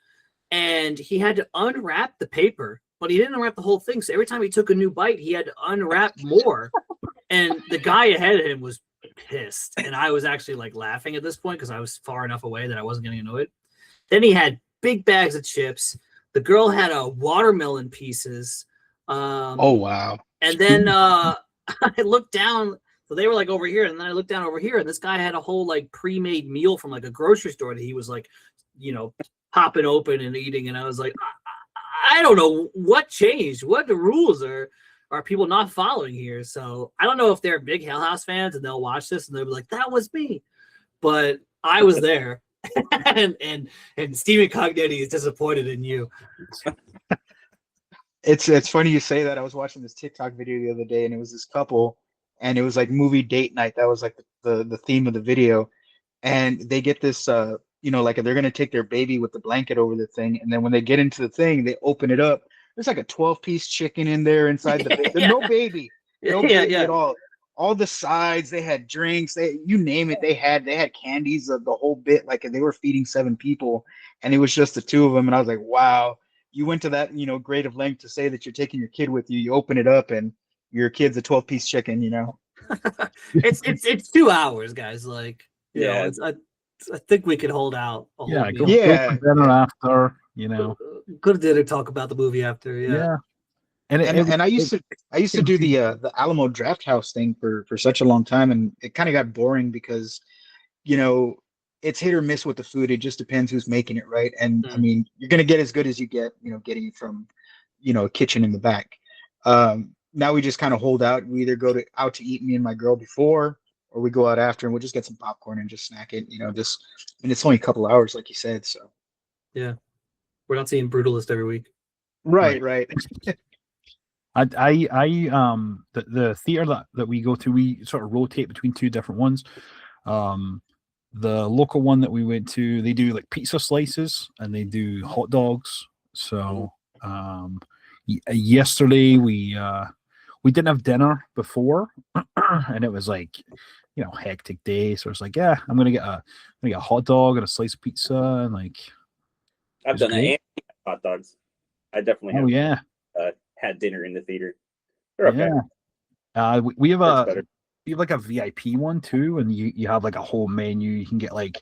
and he had to unwrap the paper, but he didn't unwrap the whole thing. So every time he took a new bite, he had to unwrap more. And the guy ahead of him was pissed. And I was actually like laughing at this point because I was far enough away that I wasn't getting annoyed. Then he had big bags of chips. The girl had a watermelon pieces. Oh wow. And then I looked down. So they were like over here, and then I looked down over here, and this guy had a whole like pre-made meal from like a grocery store that he was like, you know, popping open and eating. And I was like, I don't know what changed. What the rules are people not following here? So I don't know if they're big Hell House fans and they'll watch this and they'll be like, that was me. But I was there. and Stephen Cognetti is disappointed in you. It's funny you say that. I was watching this TikTok video the other day, and it was this couple, and it was like movie date night. That was like the theme of the video, and they get this you know, like they're gonna take their baby with the blanket over the thing, and then when they get into the thing, they open it up. There's like a 12-piece chicken in there inside the baby. Yeah. No baby, no Yeah, baby yeah. at all. All the sides, they had drinks, they you name it, they had candies of the whole bit. Like they were feeding 7 people, and it was just the 2 of them. And I was like, wow, you went to that, you know, grade of length to say that you're taking your kid with you. You open it up, and your kid's a 12-piece chicken, you know. It's 2 hours, guys. Like, you know, Yeah. I think we could hold out a whole Yeah, meal. go Yeah. for dinner after, you know. Good dinner, talk about the movie after. Yeah. Yeah. And And I used to do the Alamo Draft House thing for such a long time, and it kind of got boring because, you know, it's hit or miss with the food. It just depends who's making it, right? And I mean, you're gonna get as good as you get, you know, getting it from, you know, a kitchen in the back. Now we just kind of hold out. We either go out to eat, me and my girl, before, or we go out after, and we'll just get some popcorn and just snack it. You know, just, and it's only a couple hours, like you said. So Yeah. We're not seeing Brutalist every week. right. the theater that we go to, we sort of rotate between 2 different ones. The local one that we went to, they do like pizza slices and they do hot dogs. So yesterday we didn't have dinner before, and it was like, you know, hectic day. So it's like, yeah, I'm gonna get a hot dog and a slice of pizza, and like, I've it's done that. great. And hot dogs. I definitely Oh have yeah, had dinner in the theater. They're okay. yeah. We have That's better. we have like a VIP one too, and you have like a whole menu. You can get like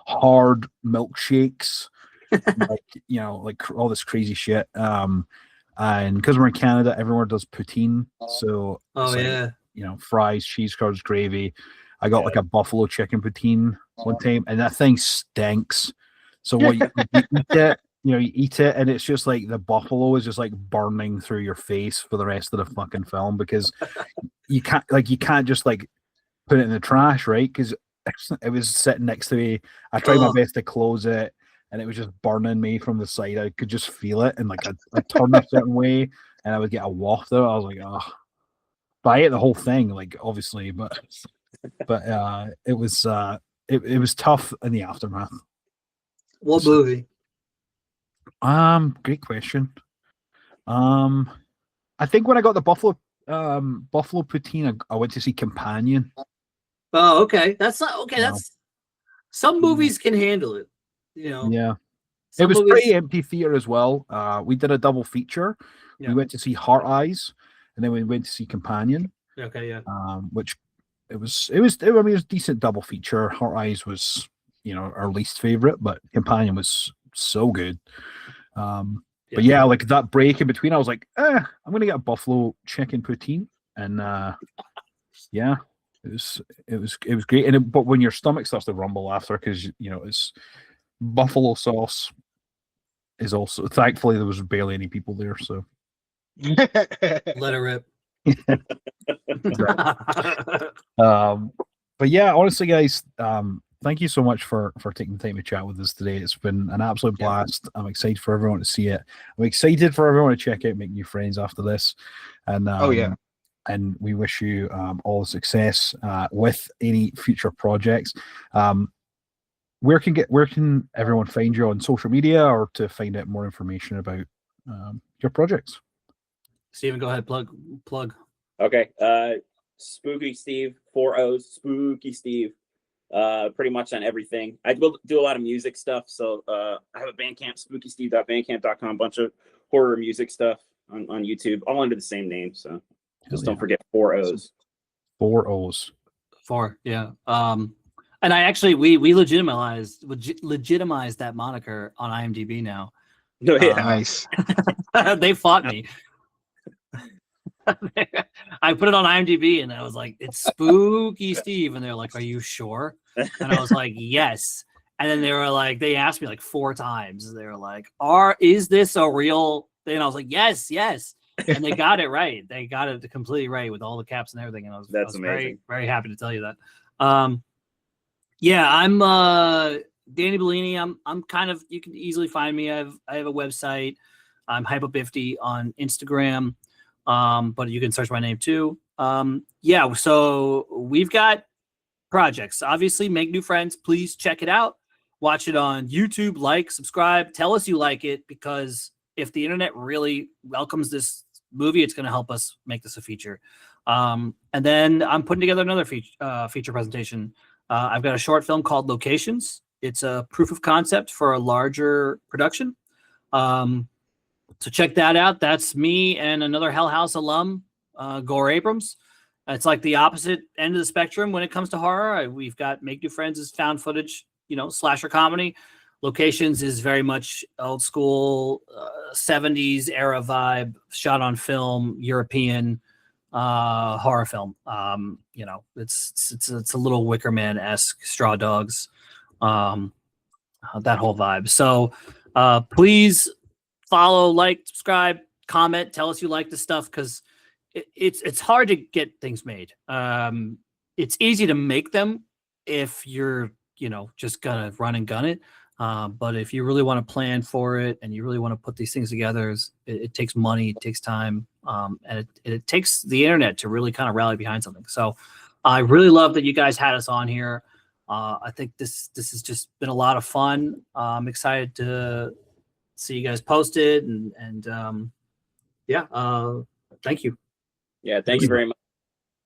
hard milkshakes, like, you know, like all this crazy shit. And because we're in Canada, everywhere does poutine. So Oh, it's like, yeah. you know, fries, cheese curds, gravy. I got like a buffalo chicken poutine one time, and that thing stinks. So what you eat it, you know, you eat it, and it's just like the buffalo is just like burning through your face for the rest of the fucking film, because you can't just like put it in the trash, right? Because it was sitting next to me. I tried my Ugh. best to close it, and it was just burning me from the side. I could just feel it, and like I'd turn a certain way, and I would get a waft of it. I was like, oh. But I ate the whole thing, like, obviously, but it was tough in the aftermath. What movie? Great question. I think when I got the buffalo poutine, I went to see Companion. Oh, okay. That's not okay. No. That's some movies can handle it. You know. Yeah. It Some was movies- pretty empty theater as well. We did a double feature. Yeah. We went to see Heart Eyes, and then we went to see Companion. Okay, yeah. Which it was I mean, it was a decent double feature. Heart Eyes was, you know, our least favorite, but Companion was so good. But yeah, like that break in between, I was like, I'm gonna get a buffalo chicken poutine, and yeah, it was great. And but when your stomach starts to rumble after, because, you know, it's buffalo sauce is also, thankfully there was barely any people there, so Let it rip. But yeah, honestly, guys, thank you so much for taking the time to chat with us today. It's been an absolute blast. I'm excited for everyone to see it. I'm excited for everyone to check out, make new friends after this, and Oh yeah. and we wish you all the success with any future projects. Where can everyone find you on social media, or to find out more information about your projects? Steven, go ahead. Plug. Okay. SpoOoky Steve, 4 O's, SpoOoky Steve. Pretty much on everything. I will do a lot of music stuff. So I have a Bandcamp, spookysteve.bandcamp.com, a bunch of horror music stuff on YouTube, all under the same name. So just don't forget 4 O's. 4 O's. 4, yeah. And I actually we legitimized that moniker on IMDb now. No, yeah. Nice. They fought me. I put it on IMDb and I was like, it's Spooky Steve. And they're like, are you sure? And I was like, yes. And then they were like, they asked me like 4 times. They were like, is this a real thing? And I was like, yes. And they got it right. They got it completely right with all the caps and everything. And I was amazing. very, very happy to tell you that. Yeah, I'm Danny Bellini. I'm kind of, you can easily find me. I have a website. I'm Hypo50 on Instagram. But you can search my name too. Yeah, so we've got projects. Obviously, make new friends. Please check it out. watch it on YouTube, like, subscribe, tell us you like it, because if the internet really welcomes this movie, it's going to help us make this a feature. And then I'm putting together another feature presentation. I've got a short film called Locations. It's a proof of concept for a larger production. So check that out. That's me and another Hell House alum, Gore Abrams. It's like the opposite end of the spectrum when it comes to horror. We've got Make New Friends is found footage, slasher comedy. Locations is very much old school 70s era vibe, shot on film, European horror film. It's a little Wicker Man-esque, Straw Dogs, that whole vibe. So please follow, like, subscribe, comment, tell us you like this stuff, because it's hard to get things made. It's easy to make them if you're just gonna run and gun it. But if you really want to plan for it and you really want to put these things together, it takes money, it takes time, and it takes the internet to really kind of rally behind something. So I really love that you guys had us on here. I think this has just been a lot of fun. I'm excited to see you guys posted, and thank you. Yeah, thank you very much.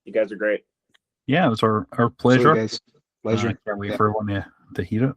You guys are great. Yeah, it was our pleasure. Guys, pleasure. Can't wait for everyone to hear it.